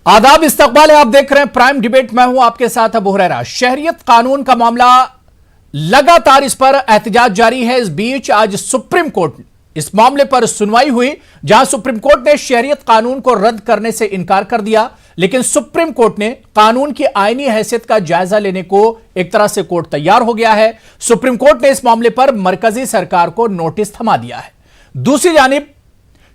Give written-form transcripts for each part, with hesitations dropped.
आदाब, इस्तकबाल है। आप देख रहे हैं प्राइम डिबेट। मैं हूं आपके साथ अबू हुरैरा। शहरियत कानून का मामला लगातार, इस पर एहतजाज जारी है। इस बीच आज सुप्रीम कोर्ट इस मामले पर सुनवाई हुई, जहां सुप्रीम कोर्ट ने शहरियत कानून को रद्द करने से इनकार कर दिया। लेकिन सुप्रीम कोर्ट ने कानून की आईनी हैसियत का जायजा लेने को एक तरह से कोर्ट तैयार हो गया है। सुप्रीम कोर्ट ने इस मामले पर मरकजी सरकार को नोटिस थमा दिया है। दूसरी जानिब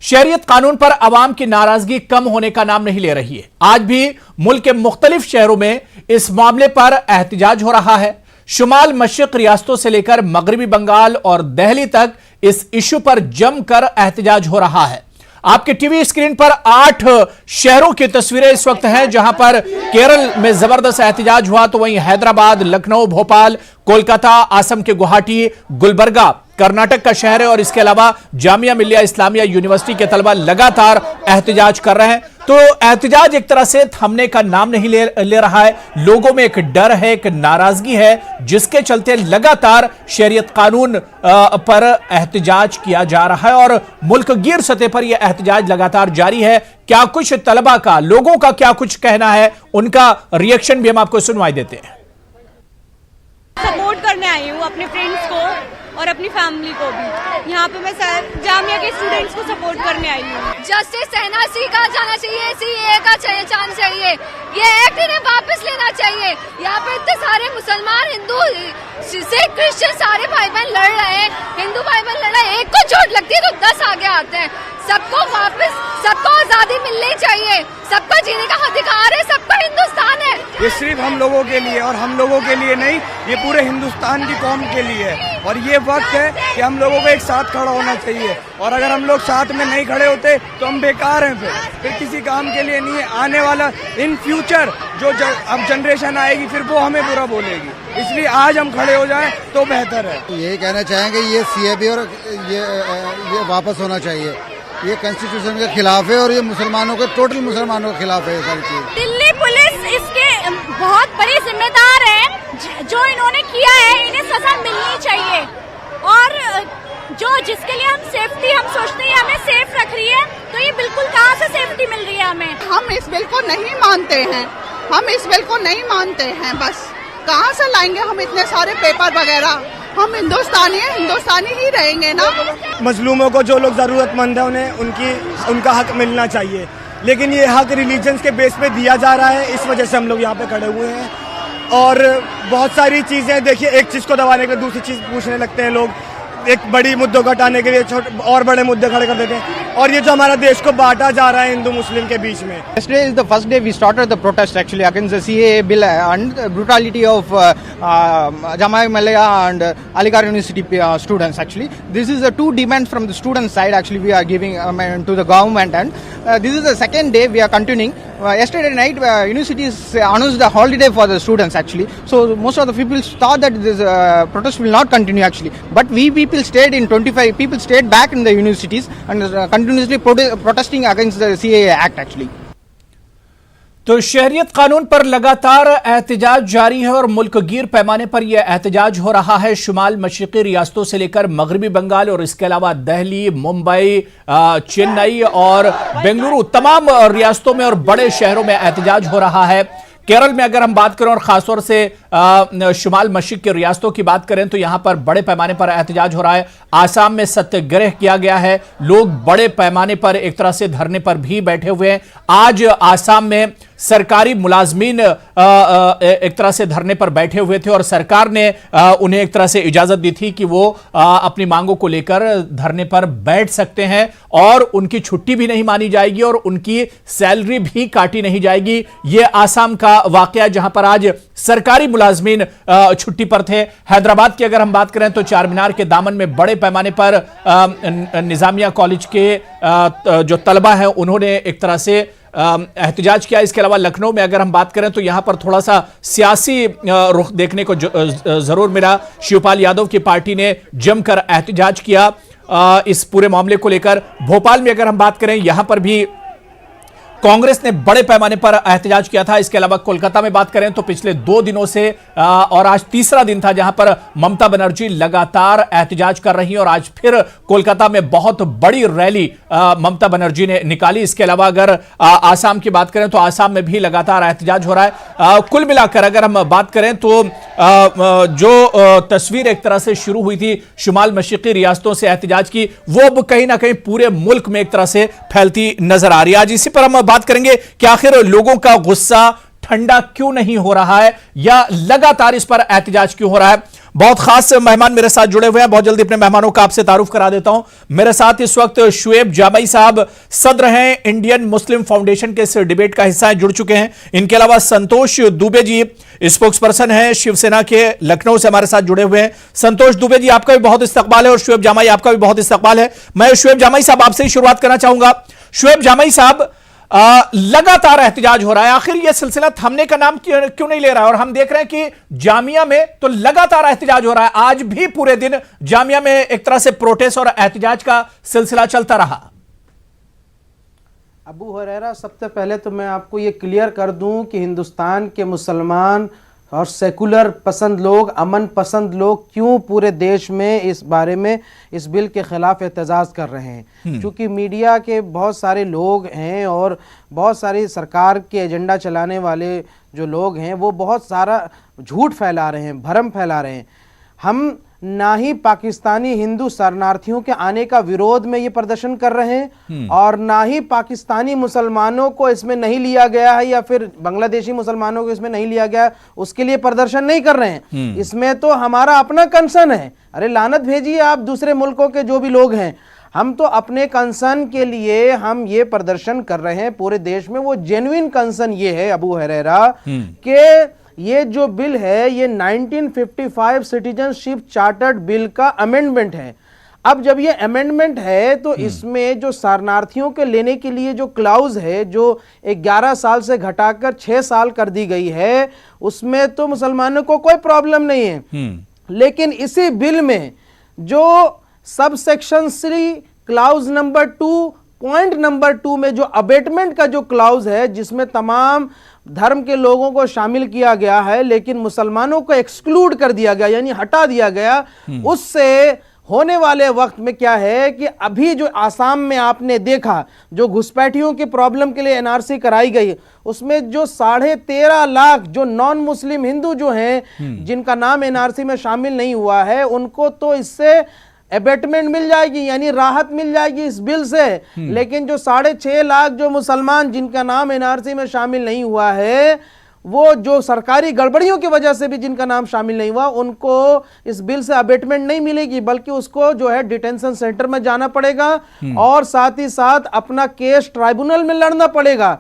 शहरियत कानून पर अवाम की नाराजगी कम होने का नाम नहीं ले रही है। आज भी मुल्क के मुख्तलिफ शहरों में इस मामले पर एहतजाज हो रहा है। शुमाल मशरिक रियासतों से लेकर मगरबी बंगाल और दिल्ली तक इस इशू पर जमकर एहतजाज हो रहा है। आपके टीवी स्क्रीन पर 8 शहरों की तस्वीरें इस वक्त हैं, जहां पर केरल में जबरदस्त एहतजाज हुआ, तो वहीं हैदराबाद, लखनऊ, भोपाल, कोलकाता, असम के गुवाहाटी, गुलबर्गा कर्नाटक का शहर है, और इसके अलावा जामिया मिलिया इस्लामिया यूनिवर्सिटी के तलबा लगातार एहतजाज कर रहे हैं। तो एहतजाज एक तरह से थमने का नाम नहीं ले रहा है। लोगों में एक डर है, एक नाराजगी है, जिसके चलते लगातार शहरियत कानून पर एहतजाज किया जा रहा है और मुल्क गिर सतह पर यह एहतजाज लगातार जारी है। क्या कुछ तलबा का, लोगों का क्या कुछ कहना है, उनका रिएक्शन भी हम आपको सुनवाई देते हैं। सपोर्ट करने आई हूँ अपने फ्रेंड्स को और अपनी फैमिली को भी। यहाँ पे मैं जामिया के स्टूडेंट्स को सपोर्ट करने आई हूँ। जस्टिस एनआरसी का जाना चाहिए, सीएए का चांस चाहिए, ये एक्ट इन्हें वापस लेना चाहिए। यहाँ पे इतने सारे मुसलमान, हिंदू, सिख, क्रिश्चियन सारे भाई बहन लड़ रहे हैं, हिंदू भाई बहन लड़ रहे हैं। एक को चोट लगती है तो 10 आगे आते हैं। सबको वापस, सबको आजादी मिलनी चाहिए, सबका जीने का अधिकार है, सबका हिंदुस्तान है। ये सिर्फ हम लोगों के लिए और हम लोगों के लिए नहीं, ये पूरे हिंदुस्तान की कौम के लिए है। और ये वक्त है कि हम लोगों को एक साथ खड़ा होना चाहिए, और अगर हम लोग साथ में नहीं खड़े होते तो हम बेकार हैं, फिर किसी काम के लिए नहीं है। आने वाला इन फ्यूचर जो अब जनरेशन आएगी, फिर वो हमें बुरा बोलेगी। इसलिए आज हम खड़े हो जाएं तो बेहतर है। यही कहना चाहेंगे, ये सीएए और ये वापस होना चाहिए। ये कॉन्स्टिट्यूशन के खिलाफ है और ये मुसलमानों के, टोटल मुसलमानों के खिलाफ है ये सारी चीज। दिल्ली पुलिस इसके बहुत बड़ी जिम्मेदार है। जो इन्होंने किया है, इन्हें सजा मिलनी चाहिए। और जो जिसके लिए हम सेफ्टी हम सोचते हैं हमें सेफ रख रही है, तो ये बिल्कुल कहाँ से सेफ्टी मिल रही है हमें? हम इस बिल को नहीं मानते हैं, हम इस बिल को नहीं मानते हैं। बस कहाँ से लाएंगे हम इतने सारे पेपर वगैरह? हम हिंदुस्तानी हैं, हिंदुस्तानी ही रहेंगे ना। मजलूमों को, जो लोग जरूरतमंद है, उन्हें उनका हक मिलना चाहिए। लेकिन ये हक रिलीजन के बेस पे दिया जा रहा है, इस वजह से हम लोग यहाँ पे खड़े हुए हैं। और बहुत सारी चीजें, देखिए, एक चीज को दबाने के लिए दूसरी चीज पूछने लगते हैं लोग। एक बड़ी मुद्दों को हटाने के लिए छोटे और बड़े मुद्दे खड़े कर देते हैं, और ये जो हमारा देश को बांटा जा रहा है हिंदू मुस्लिम के बीच में। Yesterday is the first day we started the protest actually against the CAA bill and the brutality of Jamia Millia and Aligarh University students actually. This is the two demands from the student side actually we are giving to the government, and this is the second day we are continuing. Yesterday night universities announced the holiday for the students actually, so most of the people thought that this protest will not continue actually, but we people stayed in 25 people stayed back in the universities and continuously protesting against the CAA act actually. तो शहरियत कानून पर लगातार एहतजाज जारी है और मुल्क गिर पैमाने पर यह एहतजाज हो रहा है। शुमाल मशरिकी रियासतों से लेकर मगरबी बंगाल और इसके अलावा दिल्ली, मुंबई, चेन्नई और बेंगलुरु, तमाम रियासतों में और बड़े शहरों में एहतजाज हो रहा है। केरल में अगर हम बात करें और खासतौर से शुमाल मशरिक की रियासतों की बात करें, तो यहां पर बड़े पैमाने पर एहतजाज हो रहा है। आसाम में सत्याग्रह किया गया है, लोग बड़े पैमाने पर एक तरह से धरने पर भी बैठे हुए हैं। आज आसाम में सरकारी मुलाजमीन एक तरह से धरने पर बैठे हुए थे और सरकार ने उन्हें एक तरह से इजाजत दी थी कि वो अपनी मांगों को लेकर धरने पर बैठ सकते हैं और उनकी छुट्टी भी नहीं मानी जाएगी और उनकी सैलरी भी काटी नहीं जाएगी। यह आसाम का वाकया जहां पर आज सरकारी मुलाजमीन छुट्टी पर थे। हैदराबाद की अगर हम बात करें तो चार मीनार के दामन में बड़े पैमाने पर निजामिया कॉलेज के जो तलबा हैं उन्होंने एक तरह से एहतजाज किया। इसके अलावा लखनऊ में अगर हम बात करें तो यहां पर थोड़ा सा सियासी रुख देखने को जरूर मिला। शिवपाल यादव की पार्टी ने जमकर एहतजाज किया इस पूरे मामले को लेकर। भोपाल में अगर हम बात करें, यहां पर भी कांग्रेस ने बड़े पैमाने पर एहतजाज किया था। इसके अलावा कोलकाता में बात करें तो पिछले 2 दिनों से और आज तीसरा दिन था जहां पर ममता बनर्जी लगातार एहतजाज कर रही हैं और आज फिर कोलकाता में बहुत बड़ी रैली ममता बनर्जी ने निकाली। इसके अलावा अगर आसाम की बात करें तो आसाम में भी लगातार एहतजाज हो रहा है। कुल मिलाकर अगर हम बात करें तो जो तस्वीर एक तरह से शुरू हुई थी शुमाल मशरिकी रियासतों से एहतजाज की, वो अब कहीं ना कहीं पूरे मुल्क में एक तरह से फैलती नजर आ रही है। आज इसी पर हम बात करेंगे कि आखिर लोगों का गुस्सा ठंडा क्यों नहीं हो रहा है या लगातार इस पर एहतजाज क्यों हो रहा है। बहुत खास मेहमान मेरे साथ जुड़े हुए हैं। बहुत जल्दी अपने मेहमानों का आपसे तारुफ करा देता हूं। मेरे साथ इस वक्त शुएब जामई साहब सदर हैं, इंडियन मुस्लिम फाउंडेशन के इस डिबेट का हिस्सा जुड़ चुके हैं। इनके अलावा संतोष दुबे जी स्पोक्स पर्सन हैं शिवसेना के, लखनऊ से हमारे साथ जुड़े हुए हैं। संतोष दुबे जी आपका भी बहुत इस्तकबाल है और शुएब जामई आपका भी बहुत इस्तकबाल है। मैं शुएब जामई साहब आपसे ही शुरुआत करना चाहूंगा। शुएब जामई साहब, लगातार एहतजाज हो रहा है, आखिर यह सिलसिला थमने का नाम क्यों नहीं ले रहा है? और हम देख रहे हैं कि जामिया में तो लगातार एहतजाज हो रहा है, आज भी पूरे दिन जामिया में एक तरह से प्रोटेस्ट और एहतजाज का सिलसिला चलता रहा। अबू हुरैरा, सबसे पहले तो मैं आपको ये क्लियर कर दूं कि हिंदुस्तान के मुसलमान और सेकुलर पसंद लोग, अमन पसंद लोग क्यों पूरे देश में इस बारे में इस बिल के खिलाफ एहतजाज कर रहे हैं। क्योंकि मीडिया के बहुत सारे लोग हैं और बहुत सारी सरकार के एजेंडा चलाने वाले जो लोग हैं वो बहुत सारा झूठ फैला रहे हैं, भ्रम फैला रहे हैं। हम ना ही पाकिस्तानी हिंदू शरणार्थियों के आने का विरोध में ये प्रदर्शन कर रहे हैं और ना ही पाकिस्तानी मुसलमानों को इसमें नहीं लिया गया है या फिर बांग्लादेशी मुसलमानों को इसमें नहीं लिया गया है उसके लिए प्रदर्शन नहीं कर रहे हैं। इसमें तो हमारा अपना कंसर्न है। अरे लानत भेजिए आप दूसरे मुल्कों के जो भी लोग हैं, हम तो अपने कंसर्न के लिए हम ये प्रदर्शन कर रहे हैं पूरे देश में। वो जेन्युइन कंसर्न ये है अबू हुरैरा कि ये जो बिल है ये 1955 सिटीजनशिप चार्टर्ड बिल का अमेंडमेंट है। अब जब ये अमेंडमेंट है तो इसमें जो शरणार्थियों के लेने के लिए जो क्लाउज है जो 11 साल से घटाकर 6 साल कर दी गई है उसमें तो मुसलमानों को कोई प्रॉब्लम नहीं है। लेकिन इसी बिल में जो सब section 3 clause number 2 point number 2 में जो अबेटमेंट का जो क्लाउज है जिसमें तमाम धर्म के लोगों को शामिल किया गया है लेकिन मुसलमानों को एक्सक्लूड कर दिया गया यानी हटा दिया गया, उससे होने वाले वक्त में क्या है कि अभी जो आसाम में आपने देखा जो घुसपैठियों की प्रॉब्लम के लिए एनआरसी कराई गई उसमें जो 13.5 लाख जो नॉन मुस्लिम हिंदू जो हैं जिनका नाम एनआरसी में शामिल नहीं हुआ है उनको तो इससे एबेटमेंट मिल जाएगी यानी राहत मिल जाएगी इस बिल से। लेकिन जो 6.5 लाख जो मुसलमान जिनका नाम एनआरसी में शामिल नहीं हुआ है वो जो सरकारी गड़बड़ियों की वजह से भी जिनका नाम शामिल नहीं हुआ उनको इस बिल से अबेटमेंट नहीं मिलेगी बल्कि उसको जो है डिटेंशन सेंटर में जाना पड़ेगा और साथ ही साथ अपना केस ट्राइब्यूनल में लड़ना पड़ेगा।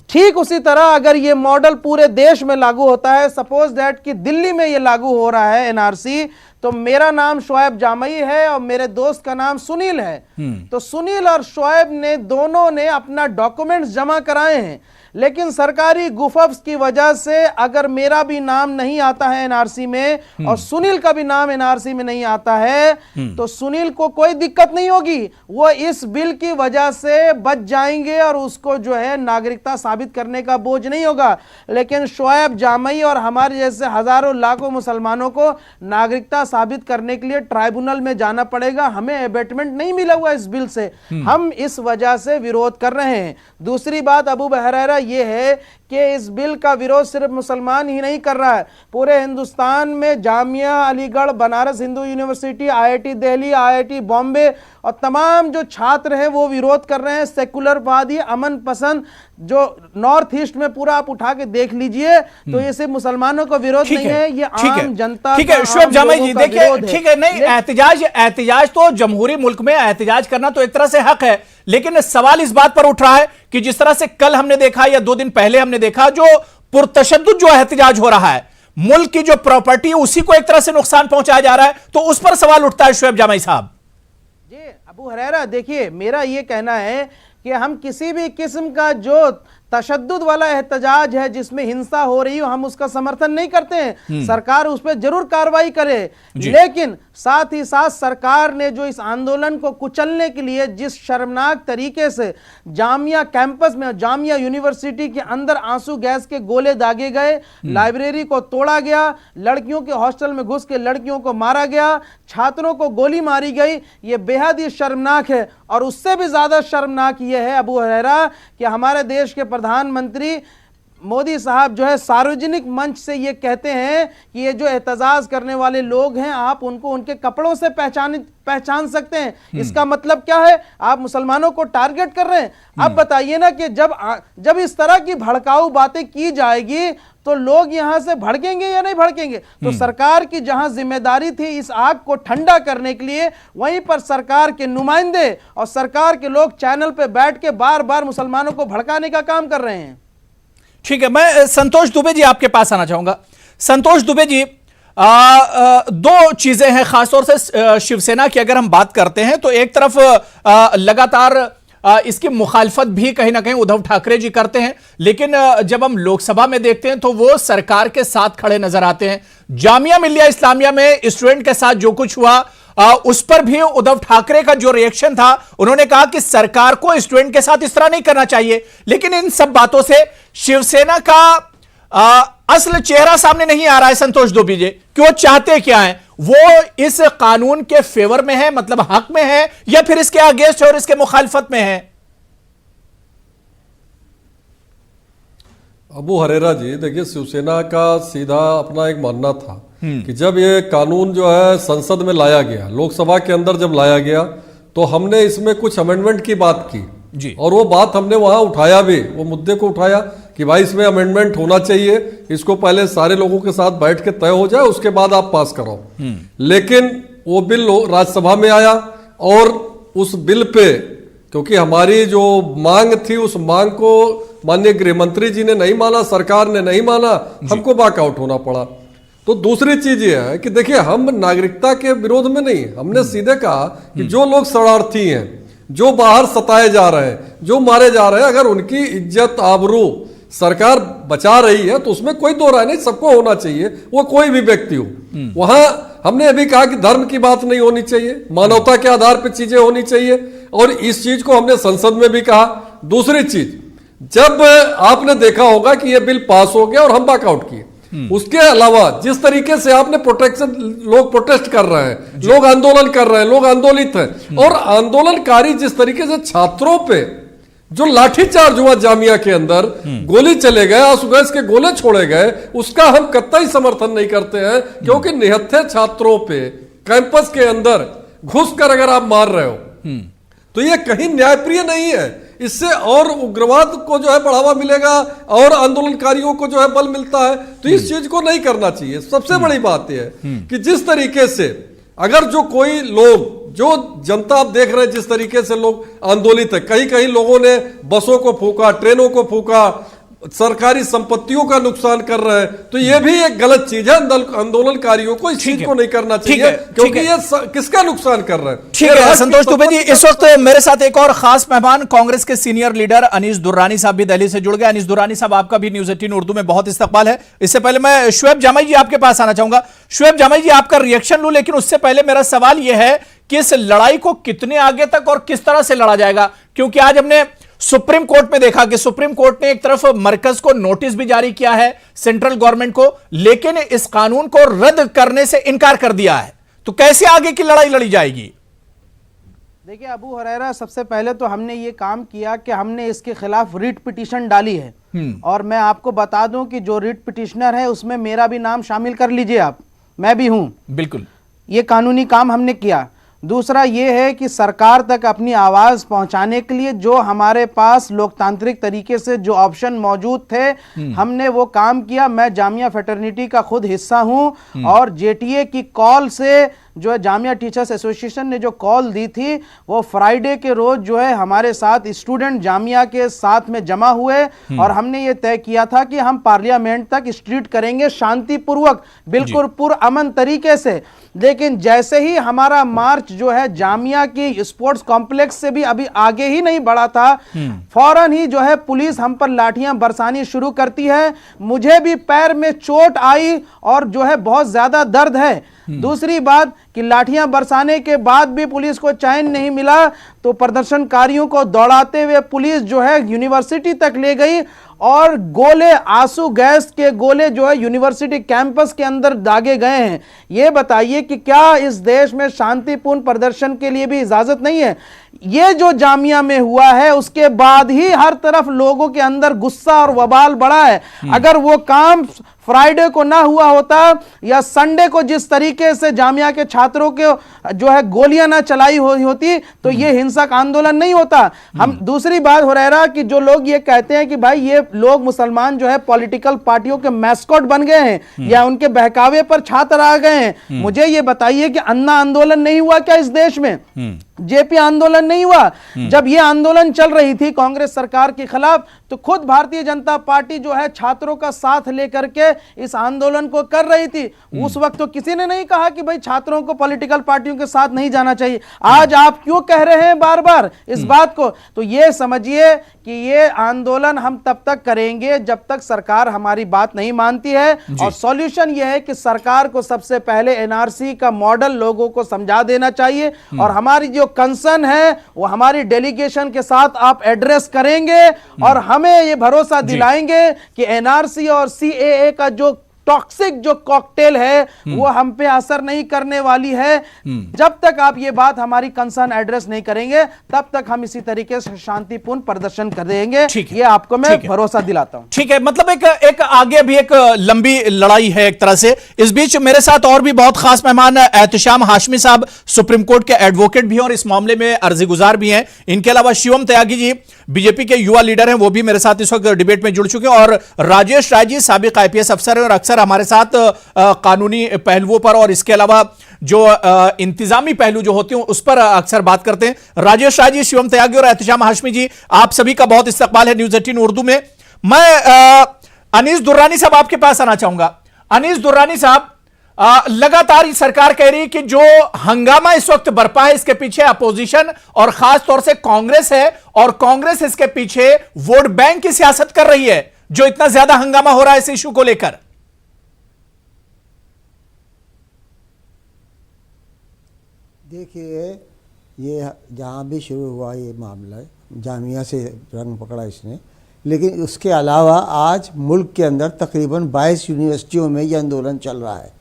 ठीक उसी तरह अगर ये मॉडल पूरे देश में लागू होता है, सपोज दैट कि दिल्ली में ये लागू हो रहा है एनआरसी, तो मेरा नाम शुएब जामई है और मेरे दोस्त का नाम सुनील है, तो सुनील और शुएब ने दोनों ने अपना डॉक्यूमेंट्स जमा कराए हैं लेकिन सरकारी गुफफ्स की वजह से अगर मेरा भी नाम नहीं आता है एनआरसी में और सुनील का भी नाम एनआरसी में नहीं आता है तो सुनील को कोई दिक्कत नहीं होगी, वो इस बिल की वजह से बच जाएंगे और उसको जो है नागरिकता साबित करने का बोझ नहीं होगा। लेकिन शुएब जामई और हमारे जैसे हजारों लाखों मुसलमानों को नागरिकता साबित करने के लिए ट्राइब्यूनल में जाना पड़ेगा। हमें एबेटमेंट नहीं मिला हुआ इस बिल से, हम इस वजह से विरोध कर रहे हैं। दूसरी बात अबू हुरैरा ये है कि इस बिल का विरोध सिर्फ मुसलमान ही नहीं कर रहा है, पूरे हिंदुस्तान में Jamia Aligarh, Banaras Hindu university, IIT Delhi, IIT Bombay और तमाम जो छात्र हैं वो विरोध कर रहे हैं। सेकुलरवादी अमन पसंद जो नॉर्थ ईस्ट में पूरा आप उठा के देख लीजिए तो ये सिर्फ मुसलमानों का विरोध नहीं है, ये आम जनता। ठीक है शुएब जामई जी, देखिए ठीक है, नहीं एहतजाज तो जमहूरी मुल्क में एहतजाज करना तो एक तरह से हक है, लेकिन सवाल इस बात पर उठ रहा है कि जिस तरह से कल हमने देखा या 2 दिन पहले हमने देखा जो पुरतशद्दुद जो एहतजाज हो रहा है, मुल्क की जो प्रॉपर्टी उसी को एक तरह से नुकसान पहुंचाया जा रहा है, तो उस पर सवाल उठता है शुएब जामई साहब। जी अबू हुरैरा, देखिए मेरा ये कहना है कि हम किसी भी किस्म का जो तशद्दुद वाला एहतजाज है जिसमें हिंसा हो रही हो, हम उसका समर्थन नहीं करते हैं। सरकार उस पर जरूर कार्रवाई करे, लेकिन साथ ही साथ सरकार ने जो इस आंदोलन को कुचलने के लिए जिस शर्मनाक तरीके से जामिया कैंपस में, जामिया यूनिवर्सिटी के अंदर आंसू गैस के गोले दागे गए, लाइब्रेरी को तोड़ा गया, लड़कियों के हॉस्टल में घुस के लड़कियों को मारा गया, छात्रों को गोली मारी गई, ये बेहद ही शर्मनाक है। और उससे भी ज्यादा शर्मनाक ये है अबू हुरैरा कि हमारे देश के प्रधानमंत्री मोदी साहब जो है सार्वजनिक मंच से ये कहते हैं कि ये जो एहतजाज करने वाले लोग हैं आप उनको उनके कपड़ों से पहचान सकते हैं। इसका मतलब क्या है? आप मुसलमानों को टारगेट कर रहे हैं। अब बताइए ना कि जब इस तरह की भड़काऊ बातें की जाएगी तो लोग यहां से भड़केंगे या नहीं भड़केंगे? तो सरकार की जहां जिम्मेदारी थी इस आग को ठंडा करने के लिए, वहीं पर सरकार के नुमाइंदे और सरकार के लोग चैनल पे बैठ के बार बार मुसलमानों को भड़काने का काम कर रहे हैं। ठीक है, मैं संतोष दुबे जी आपके पास आना चाहूंगा। संतोष दुबे जी, दो चीजें हैं खासतौर से शिवसेना की अगर हम बात करते हैं तो एक तरफ लगातार इसकी मुखालफत भी कहीं ना कहीं उद्धव ठाकरे जी करते हैं, लेकिन जब हम लोकसभा में देखते हैं तो वो सरकार के साथ खड़े नजर आते हैं। जामिया मिल्लिया इस्लामिया में स्टूडेंट के साथ जो कुछ हुआ उस पर भी उद्धव ठाकरे का जो रिएक्शन था, उन्होंने कहा कि सरकार को स्टूडेंट के साथ इस तरह नहीं करना चाहिए। लेकिन इन सब बातों से शिवसेना का असल चेहरा सामने नहीं आ रहा है। संतोष दुबे जी, कि वो चाहते क्या हैं? वो इस कानून के फेवर में है, मतलब हक में है, या फिर इसके अगेंस्ट और इसके मुखालफत में है? अबू हुरैरा जी, देखिए, शिवसेना का सीधा अपना एक मानना था कि जब ये कानून जो है संसद में लाया गया, लोकसभा के अंदर जब लाया गया, तो हमने इसमें कुछ अमेंडमेंट की बात की जी, और वो बात हमने वहां उठाया भी, वो मुद्दे को उठाया कि भाई इसमें अमेंडमेंट होना चाहिए, इसको पहले सारे लोगों के साथ बैठ के तय हो जाए, उसके बाद आप पास कराओ। लेकिन वो बिल राज्यसभा में आया और उस बिल पे, क्योंकि हमारी जो मांग थी उस मांग को माननीय गृह मंत्री जी ने नहीं माना, सरकार ने नहीं माना, हमको वॉकआउट होना पड़ा। तो दूसरी चीज ये है कि देखिए, हम नागरिकता के विरोध में नहीं, हमने सीधे कहा कि जो लोग शरणार्थी हैं, जो बाहर सताए जा रहे हैं, जो मारे जा रहे हैं, अगर उनकी इज्जत आबरू सरकार बचा रही है तो उसमें कोई दो राय नहीं, सबको होना चाहिए, वो कोई भी व्यक्ति हो। वहां हमने अभी कहा कि धर्म की बात नहीं होनी चाहिए, मानवता के आधार पर चीजें होनी चाहिए, और इस चीज को हमने संसद में भी कहा। दूसरी चीज, जब आपने देखा होगा कि यह बिल पास हो गया और हम वॉकआउट किए, उसके अलावा जिस तरीके से आपने प्रोटेक्शन, लोग प्रोटेस्ट कर रहे हैं, लोग आंदोलन कर रहे हैं, लोग आंदोलित हैं, और आंदोलनकारी जिस तरीके से छात्रों पे जो लाठीचार्ज हुआ जामिया के अंदर, गोली चले गए, आंसू गैस के गोले छोड़े गए, उसका हम कतई समर्थन नहीं करते हैं, क्योंकि निहत्थे छात्रों पे कैंपस के अंदर घुसकर अगर आप मार रहे हो तो ये कहीं न्यायप्रिय नहीं है। इससे और उग्रवाद को जो है बढ़ावा मिलेगा और आंदोलनकारियों को जो है बल मिलता है, तो इस चीज को नहीं करना चाहिए। सबसे बड़ी बात यह है कि जिस तरीके से अगर जो कोई लोग, जो जनता आप देख रहे हैं जिस तरीके से लोग आंदोलित है, कहीं कहीं लोगों ने बसों को फूका, ट्रेनों को फूका, सरकारी संपत्तियों का नुकसान कर रहे हैं, तो ये भी एक गलत चीज है। आंदोलनकारियों को इस चीज को नहीं करना चाहिए, क्योंकि ये किसका नुकसान कर रहे हैं। ठीक है संतोष दुबे जी, इस वक्त मेरे साथ एक और खास मेहमान कांग्रेस के सीनियर लीडर अनीस दुर्रानी साहब भी दिल्ली से जुड़ गए। अनीस दुर्रानी साहब, आपका भी न्यूज 18 उर्दू में बहुत इस्तकबाल है। इससे पहले मैं शुएब जामई जी आपके पास आना चाहूंगा। शुएब जामई जी, आपका रिएक्शन लूं, लेकिन उससे पहले मेरा सवाल यह है कि इस लड़ाई को कितने आगे तक और किस तरह से लड़ा जाएगा? क्योंकि आज हमने सुप्रीम कोर्ट में देखा कि सुप्रीम कोर्ट ने एक तरफ मरकज को नोटिस भी जारी किया है, सेंट्रल गवर्नमेंट को, लेकिन इस कानून को रद्द करने से इनकार कर दिया है। तो कैसे आगे की लड़ाई लड़ी जाएगी? देखिए अबू हुरैरा, सबसे पहले तो हमने ये काम किया कि हमने इसके खिलाफ रिट पिटीशन डाली है, और मैं आपको बता दूं कि जो रिट पिटिशनर है उसमें मेरा भी नाम शामिल कर लीजिए आप, मैं भी हूं। बिल्कुल, ये कानूनी काम हमने किया। दूसरा ये है कि सरकार तक अपनी आवाज पहुंचाने के लिए जो हमारे पास लोकतांत्रिक तरीके से जो ऑप्शन मौजूद थे, हमने वो काम किया। मैं जामिया फ्रेटर्निटी का खुद हिस्सा हूं और जेटीए की कॉल से जो है जामिया टीचर्स एसोसिएशन ने जो कॉल दी थी वो फ्राइडे के रोज जो है हमारे साथ स्टूडेंट जामिया के साथ में जमा हुए और हमने ये तय किया था कि हम पार्लियामेंट तक स्ट्रीट करेंगे शांतिपूर्वक, बिल्कुल पुरअमन तरीके से। लेकिन जैसे ही हमारा मार्च जो है जामिया की स्पोर्ट्स कॉम्प्लेक्स से भी अभी आगे ही नहीं बढ़ा था, फौरन ही जो है पुलिस हम पर लाठियां बरसानी शुरू करती है। मुझे भी पैर में चोट आई और जो है बहुत ज्यादा दर्द है। दूसरी बात कि लाठियां बरसाने के बाद भी पुलिस को चैन नहीं मिला, तो प्रदर्शनकारियों को दौड़ाते हुए पुलिस जो है यूनिवर्सिटी तक ले गई और गोले, आंसू गैस के गोले जो है यूनिवर्सिटी कैंपस के अंदर दागे गए हैं। ये बताइए कि क्या इस देश में शांतिपूर्ण प्रदर्शन के लिए भी इजाजत नहीं है? ये जो जामिया में हुआ है उसके बाद ही हर तरफ लोगों के अंदर गुस्सा और वबाल बढ़ा है। अगर वो काम फ्राइडे को ना हुआ होता या संडे को जिस तरीके से जामिया के छात्रों के जो है गोलियां ना चलाई होती तो ये हिंसक आंदोलन नहीं होता। हम दूसरी बात हो रहा कि जो लोग ये कहते हैं कि भाई ये लोग मुसलमान जो है पॉलिटिकल पार्टियों के मैस्कॉट बन गए हैं या उनके बहकावे पर छात्र आ गए हैं, मुझे ये बताइए कि अन्ना आंदोलन नहीं हुआ क्या इस देश में? जेपी आंदोलन नहीं हुआ? जब ये आंदोलन चल रही थी कांग्रेस सरकार के खिलाफ तो खुद भारतीय जनता पार्टी जो है छात्रों का साथ लेकर के इस आंदोलन को कर रही थी। उस वक्त तो किसी ने नहीं कहा कि भाई छात्रों को पॉलिटिकल पार्टियों के साथ नहीं जाना चाहिए। आज आप क्यों कह रहे हैं बार बार इस बात को? तो ये समझिए कि ये आंदोलन हम तब तक करेंगे जब तक सरकार हमारी बात नहीं मानती है। और सॉल्यूशन यह है कि सरकार को सबसे पहले एनआरसी का मॉडल लोगों को समझा देना चाहिए और हमारी जो कंसर्न है वो हमारी डेलीगेशन के साथ आप एड्रेस करेंगे और हमें ये भरोसा दिलाएंगे कि एनआरसी और सीएए का जो टॉक्सिक जो कॉकटेल है वो हम पे असर नहीं करने वाली है। जब तक आप ये बात हमारी कंसर्न एड्रेस नहीं करेंगे तब तक हम इसी तरीके से शांतिपूर्ण प्रदर्शन करेंगे। ये आपको मैं भरोसा दिलाता हूं। ठीक है, मतलब एक आगे भी एक लंबी लड़ाई है एक तरह से। इस बीच मेरे साथ और भी बहुत खास मेहमान एहतशाम हाशमी साहब सुप्रीम कोर्ट के एडवोकेट भी हैं और इस मामले में अर्जी गुजार भी हैं। इनके अलावा शिवम त्यागी जी बीजेपी के युवा लीडर हैं, वो भी मेरे साथ इस वक्त डिबेट में जुड़ चुके हैं और राजेश राय जी साबिक आईपीएस अफसर हैं और अक्सर हमारे साथ कानूनी पहलुओं पर और इसके अलावा जो इंतजामी पहलू जो होते हैं उस पर अक्सर बात करते हैं। राजेश राय जी, शिवम त्यागी और एहतशाम हाशमी जी, आप सभी का बहुत इस्तकबाल है न्यूज 18 उर्दू में। मैं अनीस दुर्रानी साहब आपके पास आना चाहूंगा। अनीस दुर्रानी साहब, लगातार ये सरकार कह रही है कि जो हंगामा इस वक्त बरपा है इसके पीछे अपोजिशन और खास तौर से कांग्रेस है और कांग्रेस इसके पीछे वोट बैंक की सियासत कर रही है जो इतना ज्यादा हंगामा हो रहा है इस इशू को लेकर। देखिए, ये जहाँ भी शुरू हुआ ये मामला जामिया से रंग पकड़ा इसने, लेकिन उसके अलावा आज मुल्क के अंदर तकरीबन 22 यूनिवर्सिटियों में ये आंदोलन चल रहा है।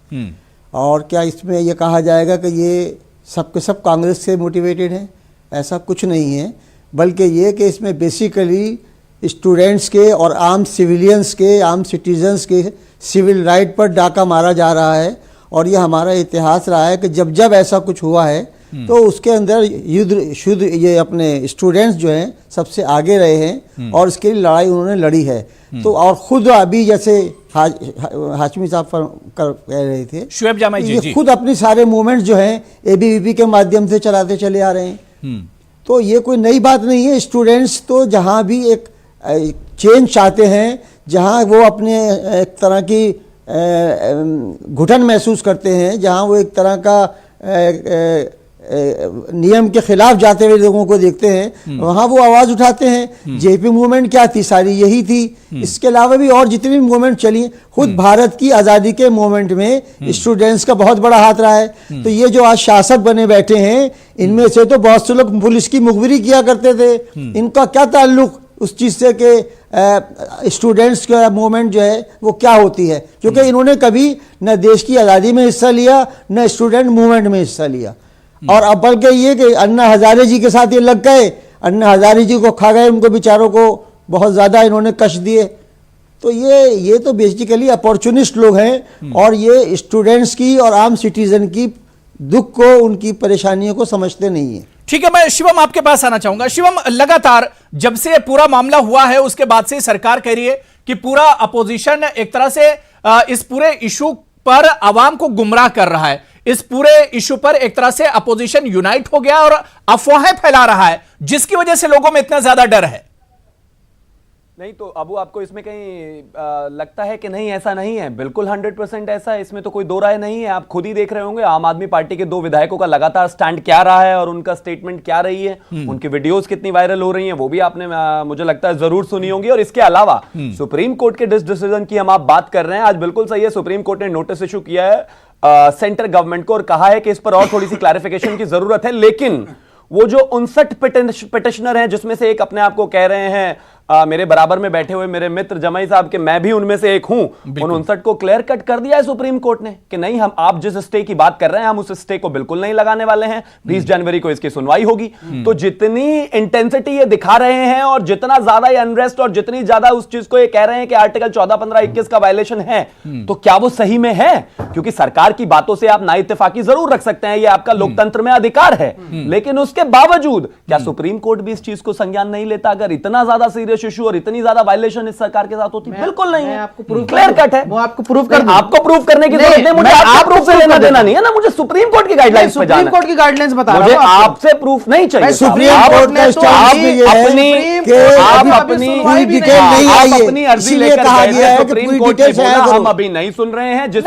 और क्या इसमें ये कहा जाएगा कि ये सब के सब कांग्रेस से मोटिवेटेड हैं? ऐसा कुछ नहीं है, बल्कि ये कि इसमें बेसिकली स्टूडेंट्स के और आम सिविलियंस के, आम सिटीजन्स के सिविल राइट पर डाका मारा जा रहा है। और ये हमारा इतिहास रहा है कि जब जब ऐसा कुछ हुआ है तो उसके अंदर शुद्ध ये अपने स्टूडेंट्स जो हैं सबसे आगे रहे हैं और इसके लिए लड़ाई उन्होंने लड़ी है। तो और खुद अभी जैसे हाशमी साहब कह रहे थे, शुएब जामा जी, ये खुद अपने सारे मूवमेंट्स जो हैं एबीवीपी के माध्यम से चलाते चले आ रहे हैं। तो ये कोई नई बात नहीं है। स्टूडेंट्स तो जहाँ भी एक चेंज चाहते हैं, जहाँ वो अपने एक तरह की घुटन महसूस करते हैं, जहाँ वो एक तरह का नियम के खिलाफ जाते हुए लोगों को देखते हैं, वहाँ वो आवाज़ उठाते हैं। जेपी मूवमेंट क्या थी? सारी यही थी। इसके अलावा भी और जितनी भी मूवमेंट चली, खुद भारत की आज़ादी के मूवमेंट में स्टूडेंट्स का बहुत बड़ा हाथ रहा है। तो ये जो आज शासक बने बैठे हैं, इनमें से तो बहुत से लोग पुलिस की मुखबिरी किया करते थे। इनका क्या ताल्लुक उस चीज़ से कि स्टूडेंट्स का मूवमेंट जो है वो क्या होती है? क्योंकि इन्होंने कभी न देश की आज़ादी में हिस्सा लिया, न स्टूडेंट मूवमेंट में हिस्सा लिया। और अब बल्कि ये कि अन्ना हजारे जी के साथ ये लग गए, अन्ना हजारे जी को खा गए, उनको बेचारों को बहुत ज़्यादा इन्होंने कष्ट दिए। तो ये तो बेसिकली अपॉर्चुनिस्ट लोग हैं और ये स्टूडेंट्स की और आम सिटीजन की दुख को, उनकी परेशानियों को समझते नहीं है। ठीक है, मैं शिवम आपके पास आना चाहूंगा। शिवम, लगातार जब से पूरा मामला हुआ है उसके बाद से सरकार कह रही है कि पूरा अपोजिशन एक तरह से इस पूरे इशू पर आवाम को गुमराह कर रहा है। इस पूरे इशू पर एक तरह से अपोजिशन यूनाइट हो गया और अफवाहें फैला रहा है, जिसकी वजह से लोगों में इतना ज्यादा डर है। नहीं तो अबू, आपको इसमें कहीं लगता है कि नहीं ऐसा नहीं है? बिल्कुल 100% ऐसा है, इसमें तो कोई दो राय नहीं है। आप खुद ही देख रहे होंगे आम आदमी पार्टी के 2 विधायकों का लगातार स्टैंड क्या रहा है और उनका स्टेटमेंट क्या रही है, उनकी वीडियोस कितनी वायरल हो रही हैं, वो भी आपने मुझे लगता है जरूर सुनी होंगी। और इसके अलावा सुप्रीम कोर्ट के डिसीजन की हम आप बात कर रहे हैं, आज बिल्कुल सही है, सुप्रीम कोर्ट ने नोटिस इशू किया है सेंट्रल गवर्नमेंट को और कहा है कि इस पर और थोड़ी सी क्लैरिफिकेशन की जरूरत है। लेकिन वो जो 59 पिटिशनर हैं, जिसमें से एक अपने आप को कह रहे हैं मेरे बराबर में बैठे हुए मेरे मित्र जमाई साहब के, मैं भी उनमें से एक हूं, उन 59 को क्लियर कट कर दिया है सुप्रीम कोर्ट ने कि नहीं, हम आप जिस स्टे की बात कर रहे हैं हम उस स्टे को बिल्कुल नहीं लगाने वाले हैं। 20 जनवरी को इसकी सुनवाई होगी। तो जितनी इंटेंसिटी ये दिखा रहे हैं और जितना ज्यादा ये अनरेस्ट और जितनी ज्यादा उस चीज को ये कह रहे हैं कि आर्टिकल 14, 15, 21 का वायलेशन है, तो क्या वो सही में है? क्योंकि सरकार की बातों से आप नाइत्तेफाकी जरूर रख सकते हैं, ये आपका लोकतंत्र में अधिकार है, लेकिन उसके बावजूद क्या सुप्रीम कोर्ट भी इस चीज को संज्ञान नहीं लेता? अगर इतना ज्यादा सीरियस इशू और इतनी ज्यादा वायलेशन इस सरकार के साथ होती, बिल्कुल नहीं है, आपको प्रूफ क्लियर कट है। वो आपको प्रूफ कर, आपको प्रूफ करने की जरूरत नहीं, मुझे आपको प्रूफ से लेना देना नहीं है ना, मुझे सुप्रीम कोर्ट की गाइडलाइंस पे जाना है। सुप्रीम कोर्ट की गाइडलाइंस बता रहा हूं, मुझे आपसे प्रूफ नहीं चाहिए। सुप्रीम कोर्ट ने अपनी अर्जी लेकर कहा गया है सुप्रीम कोर्ट ने बोला हम अभी नहीं सुन रहे हैं, जिस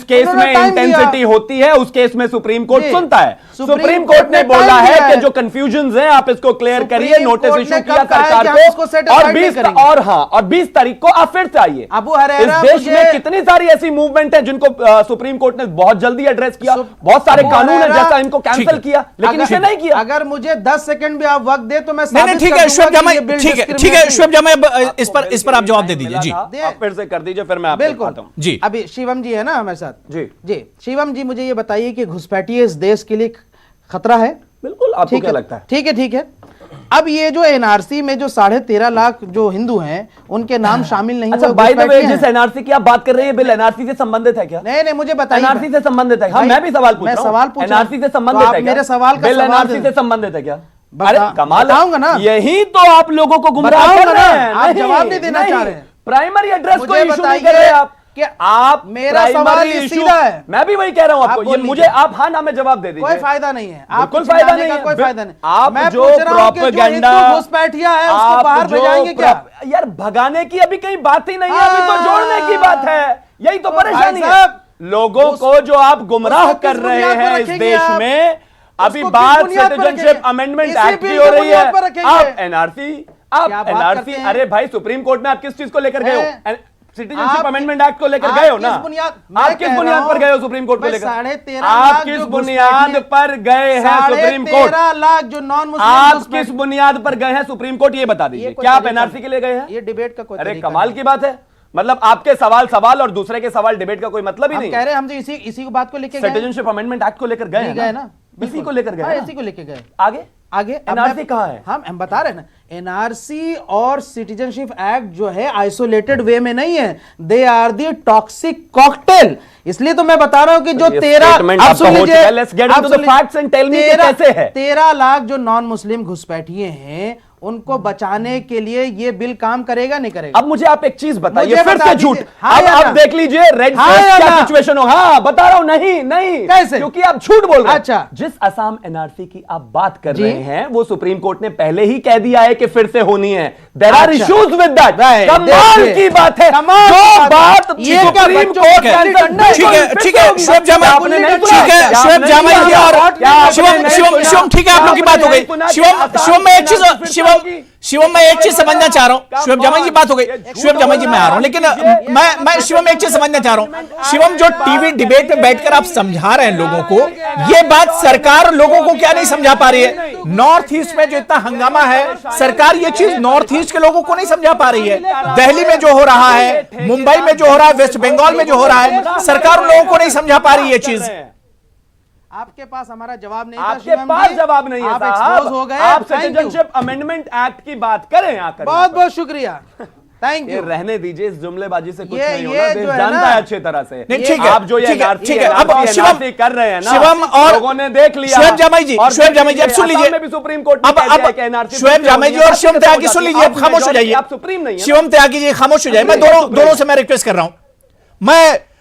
केस में इंटेंसिटी होती है उस केस में सुप्रीम कोर्ट सुनता है। सुप्रीम कोर्ट ने बोला है कि जो कंफ्यूजन है आप इसको क्लियर करिए, नोटिस इशू किया सरकार को और 20 तारीख को आप फिर से आइए। इस देश में कितनी सारी ऐसी मूवमेंट है जिनको सुप्रीम कोर्ट ने बहुत जल्दी एड्रेस किया, बहुत सारे कानून है जैसा इनको कैंसिल किया, लेकिन इसे नहीं किया। अगर मुझे 10 सेकंड भी आप वक्त दे तो मैं ठीक है शुएब जामा, ठीक है शुएब जामा, इस पर आप जवाब दे दीजिए जी। आप फिर से कर दीजिए, फिर मैं आपको बताता हूं जी। अभी शिवम जी है ना हमारे साथ जी। शिवम जी, मुझे ये बताइए कि घुसपैठिए इस देश के लिए खतरा है? बिल्कुल, आपको क्या लगता है? ठीक है। अब ये जो एनआरसी में जो 13.5 लाख जो हिंदू हैं उनके नाम शामिल नहीं। अच्छा, बाय द वे, जिस एनआरसी की आप बात कर रहे हैं, बिल एनआरसी से संबंधित है क्या? नहीं, मुझे बताइए। एनआरसी से संबंधित है? हाँ, मैं भी सवाल पूछ रहा हूं। सवाल पूछ एनआरसी से संबंधित है क्या? मेरे सवाल का बिल एनआरसी से संबंधित है क्या? अरे कमाल, बताऊंगा ना, यही तो आप लोगों को गुमराह कर रहे हैं। आप जवाब नहीं देना चाह रहे हैं। प्राइमरी एड्रेस को इशू नहीं कर रहे आप कि आप मेरा सवाल सीधा है। मैं भी वही कह रहा हूं आपको, ये मुझे आप हाँ ना में जवाब दे दीजिए। कोई फायदा नहीं है, आप कोई फायदा नहीं है, कोई फायदा नहीं। आप मैं जो प्रोपेगेंडा घुसपैठिया है उसको बाहर भेजाएंगे क्या? यार भगाने की अभी कहीं बात ही नहीं है, अभी तो जोड़ने की बात है। यही तो परेशानी है लोगों को, जो आप गुमराह कर रहे हैं इस देश में। अभी बात सिटीजनशिप अमेंडमेंट एक्ट की हो रही है, आप एनआरसी अरे भाई सुप्रीम कोर्ट में आप किस चीज को लेकर गए हो? सिटीजनशिप अमेंडमेंट एक्ट को लेकर गए हो ना? आप किस बुनियाद पर गए हो सुप्रीम कोर्ट को लेकर? आप किस बुनियाद पर गए हैं सुप्रीम कोर्ट? 13 लाख जो नॉन मुस्लिम, आप किस बुनियाद पर गए हैं सुप्रीम कोर्ट, ये बता दीजिए। क्या आप एनआरसी के लिए गए हैं? ये डिबेट का कोई, अरे कमाल की बात है, मतलब आपके सवाल और दूसरे के सवाल डिबेट का कोई मतलब ही नहीं। कह रहे हम जो इसी को बात को लेकर सिटीजनशिप अमेंडमेंट एक्ट को लेकर गए ना? इसी को लेकर गए, इसी को लेकर गए। आगे एनआरसी कहां है? हम बता रहे हैं ना, एनआरसी और सिटीजनशिप एक्ट जो है आइसोलेटेड वे में नहीं है, they are the toxic cocktail. इसलिए तो मैं बता रहा हूं कि जो 13 लाख जो नॉन मुस्लिम घुसपैठिए हैं उनको बचाने के लिए ये बिल काम करेगा नहीं करेगा? अब मुझे आप एक चीज बताइए, फिर से झूठ। अब देख लीजिए रेड क्या सिचुएशन हो। हाँ बता रहा हूं, नहीं कैसे? क्योंकि आप झूठ बोल रहे हैं। अच्छा, जिस असम एनआरसी की आप बात कर रहे हैं वो सुप्रीम कोर्ट ने पहले ही कह दिया है कि फिर से होनी है। There are issues with that. कमाल की बात है, जो बात ये सुप्रीम कोर्ट ठीक है शुएब जामा, ठीक है शुएब जामा जी और शिवम, ठीक है आप लोग की बात हो गई। शिवम में एक चीज, शिवम मैं एक चीज समझना चाह रहा हूं। शिवम जामा जी बात हो गई, शिवम जामा जी मैं आ रहा हूं, लेकिन मैं शिवम एक चीज समझना चाह रहा हूं। शिवम, जो टीवी डिबेट में बैठकर आप समझा रहे हैं लोगों को, ये बात सरकार लोगों को क्या नहीं समझा पा रही है? नॉर्थ ईस्ट में जो इतना हंगामा है, सरकार ये चीज नॉर्थ ईस्ट के लोगों को नहीं समझा पा रही है। दिल्ली में जो हो रहा है, मुंबई में जो हो रहा है, वेस्ट बंगाल में जो हो रहा है, सरकार लोगों को नहीं समझा पा रही है ये चीज। आपके पास हमारा जवाब नहीं, आपके पास जवाब नहीं है आप एक्सपोज हो गए। आप सिटीजनशिप अमेंडमेंट एक्ट की बात करें आकर। बहुत बहुत शुक्रिया, थैंक यू। रहने दीजिए, इस जुमलेबाजी से कुछ नहीं होना, देश जानता है अच्छी तरह से। ठीक है, आप जो ये ठीक है, अब शिवम कर रहे हैं ना, शिवम और लोगों ने देख लिया। शुएब जामा जी अब सुन लीजिए, भी सुप्रीम कोर्ट अब शुएब जामा जी और शिवम त्यागी सुन लीजिए, अब खामोश हो जाइए। आप सुप्रीम नहीं है, शिवम त्यागी जी खामोश हो जाइए। मैं दोनों से मैं रिक्वेस्ट कर रहा हूं।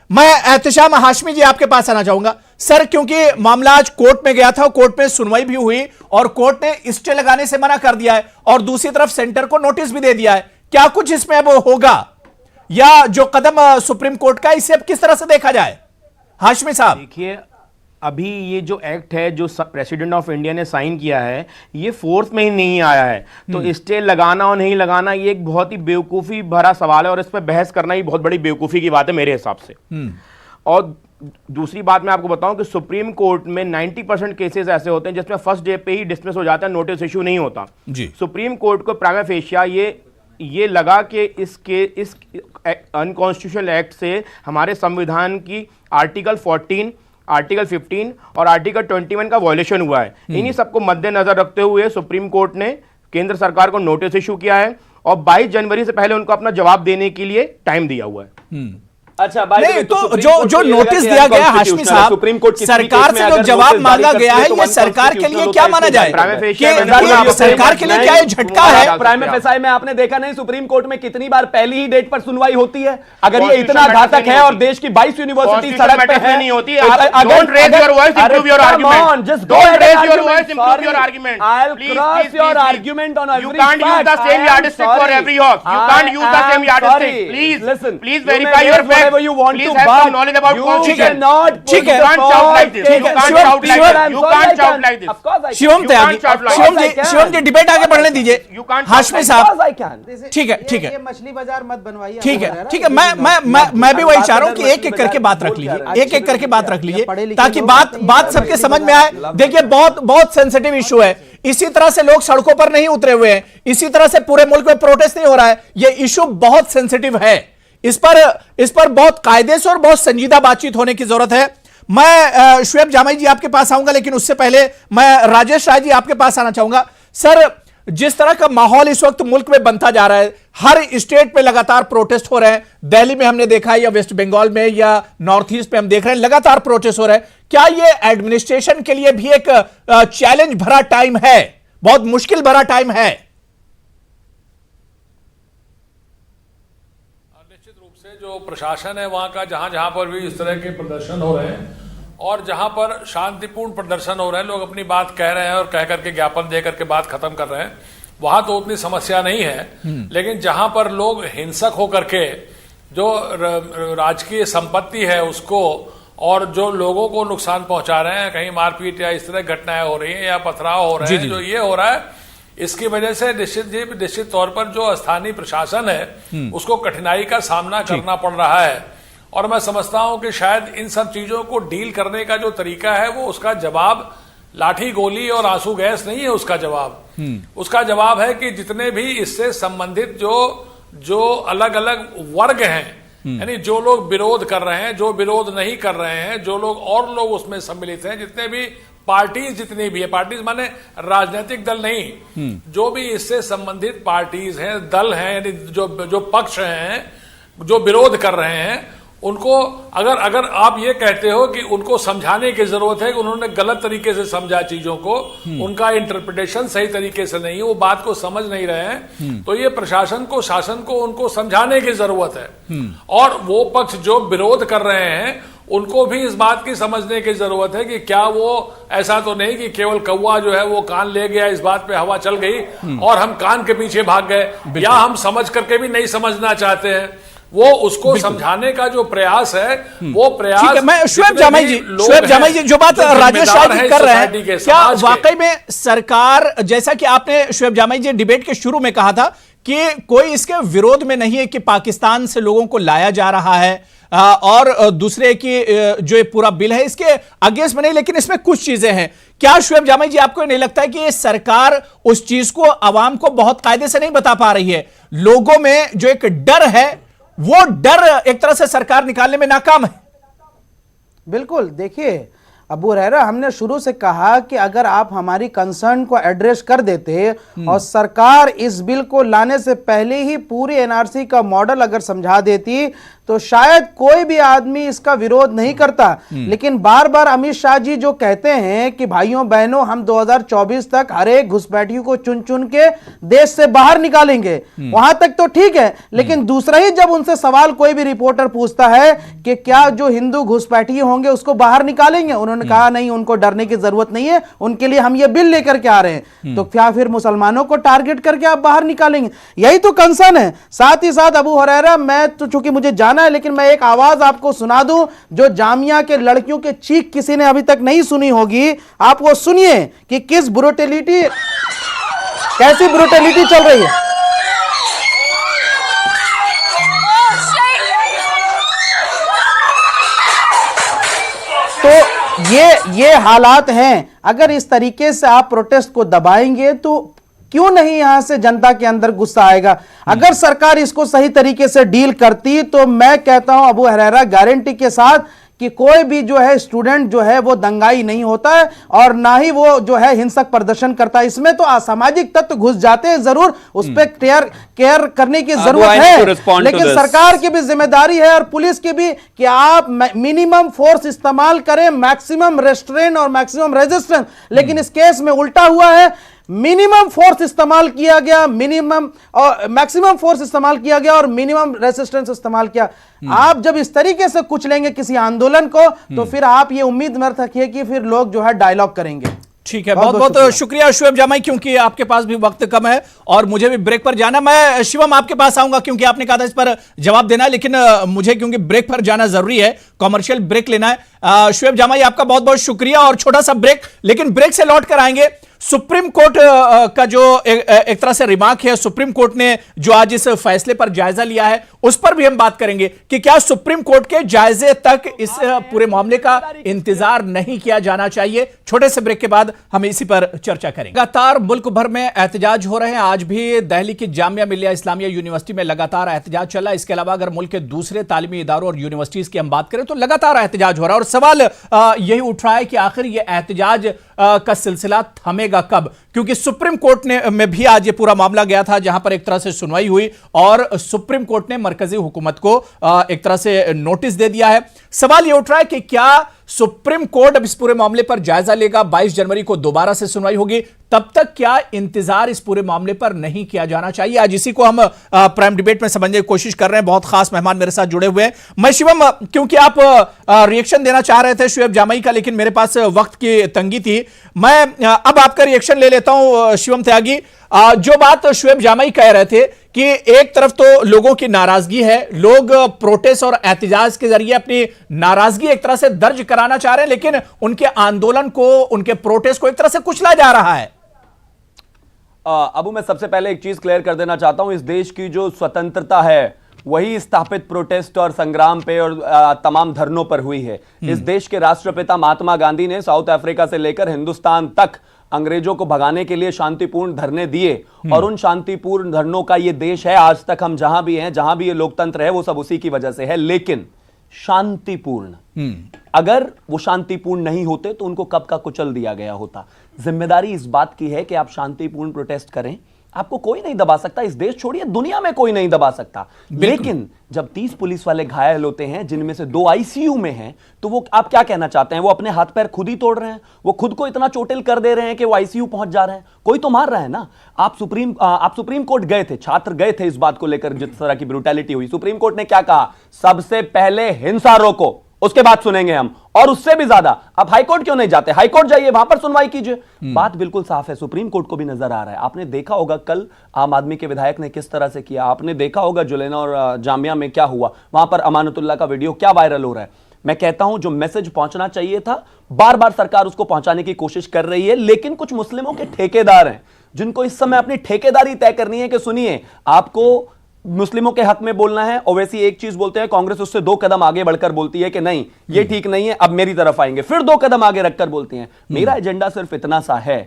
मैं एहतशाम हाशमी जी आपके पास आना चाहूंगा। सर, क्योंकि मामला आज कोर्ट में गया था, कोर्ट में सुनवाई भी हुई और कोर्ट ने स्टे लगाने से मना कर दिया है और दूसरी तरफ सेंटर को नोटिस भी दे दिया है। क्या कुछ इसमें अब होगा, या जो कदम सुप्रीम कोर्ट का, इसे अब किस तरह से देखा जाए? हाशमी साहब, देखिए, अभी ये जो एक्ट है जो प्रेसिडेंट ऑफ इंडिया ने साइन किया है, ये फोर्स में ही नहीं आया है, तो स्टे लगाना और नहीं लगाना ये एक बहुत ही बेवकूफ़ी भरा सवाल है और इस पर बहस करना ही बहुत बड़ी बेवकूफ़ी की बात है मेरे हिसाब से। और दूसरी बात मैं आपको बताऊं कि सुप्रीम कोर्ट में 90% केसेस ऐसे होते हैं जिसमें फर्स्ट डे पे ही डिसमिस हो जाता है, नोटिस इशू नहीं होता जी। सुप्रीम कोर्ट को प्राइमा फेशिया ये लगा कि इस अनकॉन्स्टिट्यूशनल एक्ट से हमारे संविधान की आर्टिकल 14, आर्टिकल 15 और आर्टिकल 21 का वायलेशन हुआ है। इन्हीं सबको मद्देनजर रखते हुए सुप्रीम कोर्ट ने केंद्र सरकार को नोटिस इशू किया है और 22 जनवरी से पहले उनको अपना जवाब देने के लिए टाइम दिया हुआ है। अच्छा, नहीं तो जो नोटिस दिया गया हाशमी साहब, सुप्रीम कोर्ट सरकार से जो जवाब मांगा गया है, ये सरकार के लिए क्या माना जाए? सरकार के लिए क्या ये झटका है? प्राइम एफएसआई में आपने देखा नहीं सुप्रीम कोर्ट में कितनी बार पहली ही डेट पर सुनवाई होती है? अगर ये इतना घातक है और देश की 22 यूनिवर्सिटी सड़क पे है, नहीं होती। Don't raise your voice, improve your argument, just don't raise your voice, improve your argument. I will cross your argument on every fact. You can't use the same yardstick for every horse. You can't use the same yardstick. Please listen. Please verify your facts. You want to, but knowledge about constitution. ठीक है, you can't shout like this. You can't shout like this. You can't shout like this. Of course I can. Shivam ji debate आगे बढ़ने दीजिए। हाशमी साहब, ठीक है ये मछली बाजार मत बनवाइए। ठीक है, मैं भी वही चाह रहा हूं कि एक एक करके बात रख लीजिए, एक एक करके बात रख लीजिए ताकि बात सबके समझ में आए। देखिए, बहुत सेंसिटिव इशू है, इसी तरह से लोग सड़कों पर नहीं उतरे हुए हैं, इसी तरह से पूरे मुल्क में प्रोटेस्ट नहीं हो रहा है। यह इशू बहुत सेंसिटिव है, इस पर बहुत कायदे से और बहुत संजीदा बातचीत होने की जरूरत है। मैं शुएब जामई जी आपके पास आऊंगा, लेकिन उससे पहले मैं राजेश राय जी आपके पास आना चाहूंगा। सर, जिस तरह का माहौल इस वक्त मुल्क में बनता जा रहा है, हर स्टेट पे लगातार प्रोटेस्ट हो रहे हैं, दिल्ली में हमने देखा है या वेस्ट बंगाल में या नॉर्थ ईस्ट पे हम देख रहे हैं लगातार प्रोटेस्ट हो रहे हैं। क्या ये एडमिनिस्ट्रेशन के लिए भी एक चैलेंज भरा टाइम है, बहुत मुश्किल भरा टाइम है? निश्चित रूप से जो प्रशासन है वहां का, जहां पर भी इस तरह के प्रदर्शन हो रहे हैं और जहां पर शांतिपूर्ण प्रदर्शन हो रहे हैं, लोग अपनी बात कह रहे हैं और कह करके ज्ञापन दे करके बात खत्म कर रहे हैं, वहां तो उतनी समस्या नहीं है। लेकिन जहां पर लोग हिंसक होकर के जो राजकीय संपत्ति है उसको और जो लोगों को नुकसान पहुंचा रहे हैं, कहीं मारपीट या इस तरह घटनाएं हो रही हैं या पथराव हो रहे हैं, जो ये हो रहा है, इसकी वजह से निश्चित तौर पर जो स्थानीय प्रशासन है उसको कठिनाई का सामना करना पड़ रहा है। और मैं समझता हूं कि शायद इन सब चीजों को डील करने का जो तरीका है वो उसका जवाब लाठी गोली और आंसू गैस नहीं है। उसका जवाब है कि जितने भी इससे संबंधित जो अलग अलग वर्ग हैं, यानी जो लोग विरोध कर रहे हैं, जो विरोध नहीं कर रहे हैं, जो लोग और लोग उसमें सम्मिलित हैं, जितने भी पार्टीज, जितनी भी है, पार्टीज माने राजनीतिक दल नहीं, जो भी इससे संबंधित पार्टीज हैं, दल हैं, यानी जो पक्ष हैं, जो विरोध कर रहे हैं, उनको अगर आप ये कहते हो कि उनको समझाने की जरूरत है कि उन्होंने गलत तरीके से समझा चीजों को, उनका इंटरप्रिटेशन सही तरीके से नहीं है, वो बात को समझ नहीं रहे हैं, तो ये प्रशासन को, शासन को उनको समझाने की जरूरत है। और वो पक्ष जो विरोध कर रहे हैं उनको भी इस बात की समझने की जरूरत है कि क्या वो ऐसा तो नहीं कि केवल कौवा जो है वो कान ले गया, इस बात पे हवा चल गई और हम कान के पीछे भाग गए, या हम समझ करके भी नहीं समझना चाहते हैं। वो उसको समझाने का जो प्रयास है वो प्रयास, मैं शुएब जामई जी जो बात राजेश राय जी कर रहे हैं, क्या वाकई में सरकार, जैसा कि आपने शुएब जामई जी डिबेट के शुरू में कहा था कि कोई इसके विरोध में नहीं है कि पाकिस्तान से लोगों को लाया जा रहा है, और दूसरे की जो ये पूरा बिल है इसके अगेंस्ट में नहीं, लेकिन इसमें कुछ चीजें हैं। क्या शुएब जामई जी आपको नहीं लगता है कि ये सरकार उस चीज को आवाम को बहुत कायदे से नहीं बता पा रही है? लोगों में जो एक डर है, वो डर एक तरह से सरकार निकालने में नाकाम है। बिल्कुल, देखिए अबू हुरैरा, हमने शुरू से कहा कि अगर आप हमारी कंसर्न को एड्रेस कर देते और सरकार इस बिल को लाने से पहले ही पूरी एनआरसी का मॉडल अगर समझा देती तो शायद कोई भी आदमी इसका विरोध नहीं करता। लेकिन बार बार अमित शाह जी जो कहते हैं कि भाइयों बहनों हम 2024 तक हर एक घुसपैठियों को चुन चुन के देश से बाहर निकालेंगे, वहां तक तो ठीक है, लेकिन दूसरा ही जब उनसे सवाल कोई भी रिपोर्टर पूछता है कि क्या जो हिंदू घुसपैठी होंगे उसको बाहर निकालेंगे, उन्होंने कहा नहीं, उनको डरने की जरूरत नहीं है, उनके लिए हम ये बिल लेकर के आ रहे हैं। तो क्या फिर मुसलमानों को टारगेट करके आप बाहर निकालेंगे? यही तो कंसर्न है। साथ ही साथ अबू हुरैरा, मैं तो चूंकि मुझे जाना है, लेकिन मैं एक आवाज आपको सुना दूं जो जामिया के लड़कियों के चीख किसी ने अभी तक नहीं सुनी होगी। आप वो सुनिए कि किस ब्रूटलिटी, कैसी ब्रूटलिटी चल रही है। तो ये हालात हैं। अगर इस तरीके से आप प्रोटेस्ट को दबाएंगे तो क्यों नहीं यहां से जनता के अंदर गुस्सा आएगा। अगर सरकार इसको सही तरीके से डील करती तो मैं कहता हूं अबू हुरैरा गारंटी के साथ कि कोई भी जो है स्टूडेंट जो है वो दंगाई नहीं होता है और ना ही वो जो है हिंसक प्रदर्शन करता है। इसमें तो असामाजिक तत्व घुस जाते हैं, जरूर उस पर केयर करने की जरूरत है, लेकिन सरकार की भी जिम्मेदारी है और पुलिस की भी कि आप मिनिमम फोर्स इस्तेमाल करें, मैक्सिमम रेस्ट्रेन और मैक्सिमम रेजिस्टेंस। लेकिन इस केस में उल्टा हुआ है, मिनिमम फोर्स इस्तेमाल किया गया, मिनिमम और मैक्सिमम फोर्स इस्तेमाल किया गया और मिनिमम रेसिस्टेंस इस्तेमाल किया। आप जब इस तरीके से कुचलेंगे किसी आंदोलन को तो फिर आप ये उम्मीद मत रखिए कि फिर लोग जो है डायलॉग करेंगे। ठीक है, बहुत बहुत शुक्रिया शुएब जामाई, क्योंकि आपके पास भी वक्त कम है और मुझे भी ब्रेक पर जाना। मैं शिवम आपके पास आऊंगा क्योंकि आपने कहा था इस पर जवाब देना है, लेकिन मुझे क्योंकि ब्रेक पर जाना जरूरी है, कमर्शियल ब्रेक लेना है। शुएब जामाई आपका बहुत बहुत शुक्रिया और छोटा सा ब्रेक, लेकिन ब्रेक से लौट कर आएंगे। सुप्रीम कोर्ट का जो एक तरह से रिमार्क है, सुप्रीम कोर्ट ने जो आज इस फैसले पर जायजा लिया है उस पर भी हम बात करेंगे कि क्या सुप्रीम कोर्ट के जायजे तक इस पूरे मामले का इंतजार नहीं किया जाना चाहिए। छोटे से ब्रेक के बाद हम इसी पर चर्चा करेंगे। लगातार मुल्क भर में एहतजाज हो रहे हैं। आज भी दिल्ली की जामिया मिलिया इस्लामिया यूनिवर्सिटी में लगातार एहतजाज चला। इसके अलावा अगर मुल्क के दूसरे तालीमी इदारों और यूनिवर्सिटीज की हम बात करें तो लगातार एहतजाज हो रहा है और सवाल यही उठ रहा है कि आखिर यह एहतजाज का सिलसिला थमेगा कब, क्योंकि सुप्रीम कोर्ट में भी आज ये पूरा मामला गया था जहां पर एक तरह से सुनवाई हुई और सुप्रीम कोर्ट ने मरकजी हुकूमत को एक तरह से नोटिस दे दिया है। सवाल ये उठ रहा है कि क्या सुप्रीम कोर्ट अब इस पूरे मामले पर जायजा लेगा, 22 जनवरी को दोबारा से सुनवाई होगी, तब तक क्या इंतजार इस पूरे मामले पर नहीं किया जाना चाहिए? आज इसी को हम प्राइम डिबेट में समझने की कोशिश कर रहे हैं। बहुत खास मेहमान मेरे साथ जुड़े हुए हैं। मैं शिवम, क्योंकि आप रिएक्शन देना चाह रहे थे शुएब जामाई का, लेकिन मेरे पास वक्त की तंगी थी, मैं अब आपका रिएक्शन ले लेता हूं। शिवम त्यागी, जो बात शुएब जामाई कह रहे थे कि एक तरफ तो लोगों की नाराजगी है, लोग प्रोटेस्ट और एहतजाज के जरिए अपनी नाराजगी एक तरह से दर्ज कराना चाह रहे हैं, लेकिन उनके आंदोलन को, उनके प्रोटेस्ट को एक तरह से कुचला जा रहा है। अबू, मैं सबसे पहले एक चीज क्लियर कर देना चाहता हूं। इस देश की जो स्वतंत्रता है वही स्थापित प्रोटेस्ट और संग्राम पे और तमाम धरनों पर हुई है। इस देश के राष्ट्रपिता महात्मा गांधी ने साउथ अफ्रीका से लेकर हिंदुस्तान तक अंग्रेजों को भगाने के लिए शांतिपूर्ण धरने दिए और उन शांतिपूर्ण धरनों का ये देश है। आज तक हम जहां भी हैं, जहां भी ये लोकतंत्र है, वो सब उसी की वजह से है। लेकिन शांतिपूर्ण, अगर वो शांतिपूर्ण नहीं होते तो उनको कब का कुचल दिया गया होता। जिम्मेदारी इस बात की है कि आप शांतिपूर्ण प्रोटेस्ट करें, आपको कोई नहीं दबा सकता। इस देश छोड़िए, दुनिया में कोई नहीं दबा सकता। लेकिन जब 30 पुलिस वाले घायल होते हैं, जिनमें से 2 आईसीयू में हैं, तो वो आप क्या कहना चाहते हैं? वो अपने हाथ पैर खुद ही तोड़ रहे हैं, वो खुद को इतना चोटिल कर दे रहे हैं कि वो आईसीयू पहुंच जा रहे हैं। कोई तो मार रहा है ना। आप सुप्रीम कोर्ट गए थे, छात्र गए थे इस बात को लेकर, जिस तरह की ब्रूटैलिटी हुई। सुप्रीम कोर्ट ने क्या कहा? सबसे पहले हिंसा रोको, उसके बाद सुनेंगे हम, और उससे भी ज्यादा। आप हाईकोर्ट क्यों नहीं जाते? हाईकोर्ट जाइए, वहां पर सुनवाई कीजिए। बात बिल्कुल साफ है, सुप्रीम कोर्ट को भी नजर आ रहा है। आपने देखा होगा कल आम आदमी के विधायक ने किस तरह से किया, आपने देखा होगा जुलेना और जामिया में क्या हुआ, वहां पर अमानतुल्लाह का वीडियो क्या वायरल हो रहा है। मैं कहता हूं जो मैसेज पहुंचना चाहिए था, बार बार सरकार उसको पहुंचाने की कोशिश कर रही है, लेकिन कुछ मुस्लिमों के ठेकेदार हैं जिनको इस समय अपनी ठेकेदारी तय करनी है कि सुनिए, आपको मुस्लिमों के हक में बोलना है, ओवैसी एक चीज बोलते हैं, कांग्रेस उससे 2 कदम आगे बढ़कर बोलती है कि नहीं ये ठीक नहीं है, अब मेरी तरफ आएंगे, फिर 2 कदम आगे रखकर बोलती हैं। मेरा एजेंडा सिर्फ इतना सा है,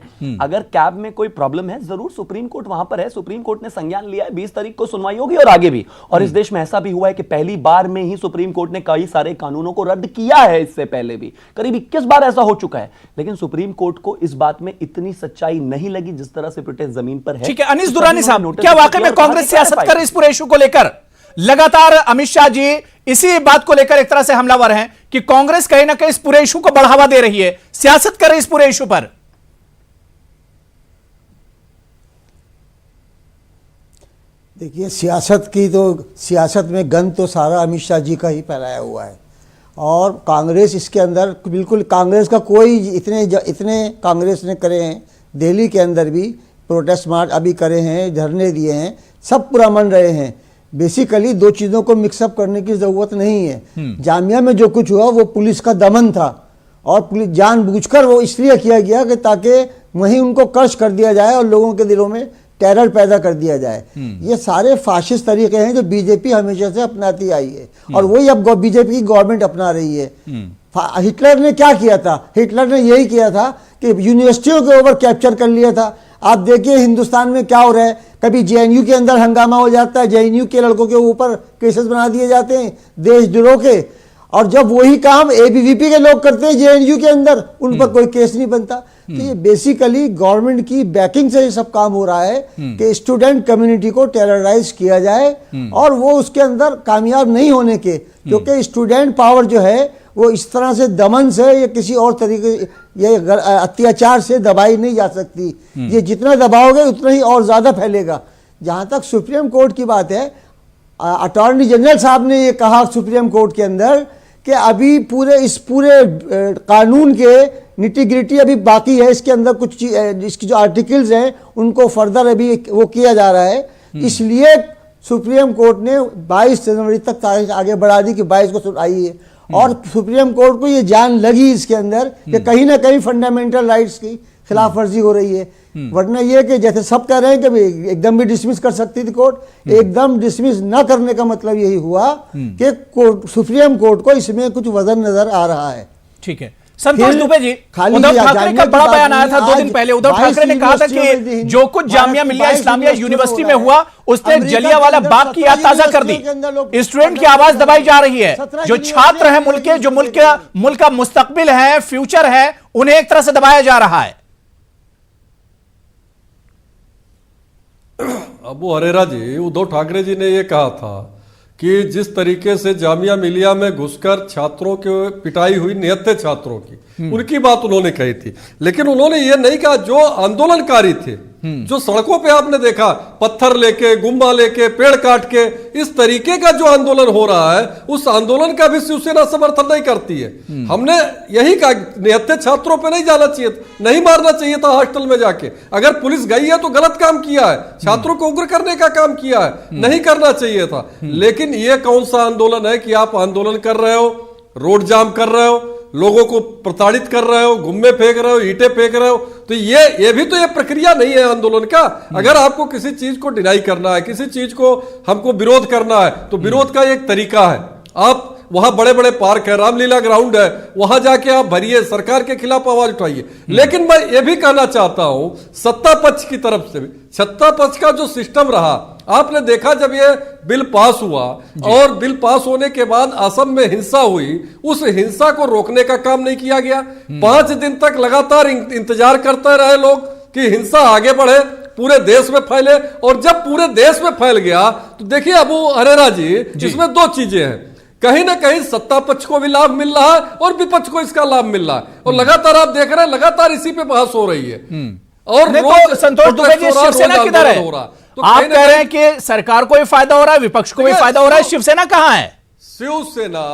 अगर कैब में कोई प्रॉब्लम है, जरूर सुप्रीम कोर्ट वहां पर है, सुप्रीम कोर्ट ने संज्ञान लिया है, 20 तारीख को सुनवाई होगी और आगे भी। और इस देश में ऐसा भी हुआ है कि पहली बार में ही सुप्रीम कोर्ट ने कई सारे कानूनों को रद्द किया है, इससे पहले भी करीब 21 बार ऐसा हो चुका है। लेकिन सुप्रीम कोर्ट को इस बात में इतनी सच्चाई नहीं लगी जिस तरह से प्रोटेस्ट जमीन पर है। ठीक है, अनीस दुरानी साहब, क्या वाकई में कांग्रेस सियासत कर इस पूरे इशू को लेकर? लगातार अमित शाह जी इसी बात को लेकर एक तरह से हमलावर हैं कि कांग्रेस कहीं ना कहीं इस पूरे इशू को बढ़ावा दे रही है, सियासत कर रही है इस पूरे इशू पर। देखिए, सियासत में गंद तो सारा अमित शाह जी का ही फैलाया हुआ है और कांग्रेस इसके अंदर बिल्कुल, कांग्रेस का कोई इतने कांग्रेस ने करे हैं, दिल्ली के अंदर भी प्रोटेस्ट मार्च अभी करे हैं, धरने दिए हैं, सब पूरा मन रहे हैं। बेसिकली 2 चीज़ों को मिक्सअप करने की ज़रूरत नहीं है। जामिया में जो कुछ हुआ वो पुलिस का दमन था और पुलिस जानबूझकर वो इसलिए किया गया कि ताकि वहीं उनको क्रश कर दिया जाए और लोगों के दिलों में टेरर पैदा कर दिया जाए। ये सारे फाशिस्ट तरीके हैं जो बीजेपी हमेशा से अपनाती आई है और वही अब बीजेपी की गवर्नमेंट अपना रही है। हिटलर ने क्या किया था? हिटलर ने यही किया था कि यूनिवर्सिटियों के ऊपर कैप्चर कर लिया था। आप देखिए हिंदुस्तान में क्या हो रहा है, कभी जेएनयू के अंदर हंगामा हो जाता है, जेएनयू के लड़कों के ऊपर केसेस बना दिए जाते हैं देशद्रोह के, और जब वही काम एबीवीपी के लोग करते हैं जेएनयू के अंदर, उन पर कोई केस नहीं बनता। तो ये बेसिकली गवर्नमेंट की बैकिंग से ये सब काम हो रहा है कि स्टूडेंट कम्युनिटी को टेरराइज किया जाए और वो उसके अंदर कामयाब नहीं होने के, क्योंकि स्टूडेंट पावर जो है वो इस तरह से दमन से या किसी और तरीके ये अत्याचार से दबाई नहीं जा सकती। ये जितना दबाओगे उतना ही और ज़्यादा फैलेगा। जहाँ तक सुप्रीम कोर्ट की बात है, अटॉर्नी जनरल साहब ने ये कहा सुप्रीम कोर्ट के अंदर कि अभी इस पूरे कानून के निटी-ग्रिटी अभी बाकी है, इसके अंदर कुछ इसकी जो आर्टिकल्स हैं उनको फर्दर अभी वो किया जा रहा है। इसलिए सुप्रीम कोर्ट ने 22 जनवरी तक तारीख आगे बढ़ा दी कि 22 को सुनवाई है और सुप्रीम कोर्ट को ये जान लगी इसके अंदर कि कहीं ना कहीं फंडामेंटल राइट्स की खिलाफ वर्जी हो रही है। वरना ये कि जैसे सब कह रहे हैं कि एकदम भी डिसमिस कर सकती थी कोर्ट, एकदम डिसमिस न करने का मतलब यही हुआ कि सुप्रीम कोर्ट को इसमें कुछ वजन नजर आ रहा है। ठीक है, संतोष दुबे जी, उद्धव ठाकरे का बड़ा बयान आया था 2 दिन पहले। उद्धव ठाकरे ने कहा था कि जो कुछ जामिया मिलिया इस्लामिया यूनिवर्सिटी में हुआ उसने जलियांवाला बाग की याद ताजा कर दी। स्टूडेंट की आवाज दबाई जा रही है, जो छात्र हैं मुल्क के, जो मुल्क का मुस्तकबिल है, फ्यूचर है, उन्हें एक तरह से दबाया जा रहा है। अबू हरेरा जी, उद्धव ठाकरे जी ने यह कहा था कि जिस तरीके से जामिया मिलिया में घुसकर छात्रों की पिटाई हुई, निहत्थे छात्रों की, उनकी बात उन्होंने कही थी। लेकिन उन्होंने ये नहीं कहा जो आंदोलनकारी थे, जो सड़कों पे आपने देखा पत्थर लेके, गुम्बा लेके, पेड़ काट के, इस तरीके का जो आंदोलन हो रहा है, उस आंदोलन का भी शिवसेना समर्थन नहीं करती है। हमने यही कहा निहत्थे छात्रों पे नहीं जाना चाहिए, नहीं मारना चाहिए था हॉस्टल में जाके। अगर पुलिस गई है तो गलत काम किया है, छात्रों को उग्र करने का काम किया है, नहीं करना चाहिए था। लेकिन ये कौन सा आंदोलन है कि आप आंदोलन कर रहे हो, रोड जाम कर रहे हो, लोगों को प्रताड़ित कर रहे हो, गुम्मे फेंक रहे हो, ईंटें फेंक रहे हो, तो ये भी तो ये प्रक्रिया नहीं है आंदोलन का। अगर आपको किसी चीज को डिनाई करना है, किसी चीज को हमको विरोध करना है, तो विरोध का एक तरीका है। आप वहां बड़े बड़े पार्क है, रामलीला ग्राउंड है, वहां जाके आप भरिए, सरकार के खिलाफ आवाज उठाइए। लेकिन मैं ये भी कहना चाहता हूं सत्ता पक्ष की तरफ से भी, सत्ता पक्ष का जो सिस्टम रहा, आपने देखा जब ये बिल पास हुआ और बिल पास होने के बाद असम में हिंसा हुई, उस हिंसा को रोकने का काम नहीं किया गया। 5 दिन तक लगातार इंतजार करते रहे लोग कि हिंसा आगे बढ़े, पूरे देश में फैले, और जब पूरे देश में फैल गया तो देखिए अबू हरेरा जी, इसमें 2 चीजें हैं। कहीं ना कहीं सत्ता पक्ष को भी लाभ मिल रहा है और विपक्ष को इसका लाभ मिल रहा है, और लगातार आप देख रहे हैं लगातार इसी पे बहस हो रही है। और तो संतोष दुबे जी, शिवसेना किधर है? तो आप कह रहे हैं कि सरकार को भी फायदा हो रहा है, विपक्ष को भी फायदा हो रहा है, शिवसेना कहां है? शिवसेना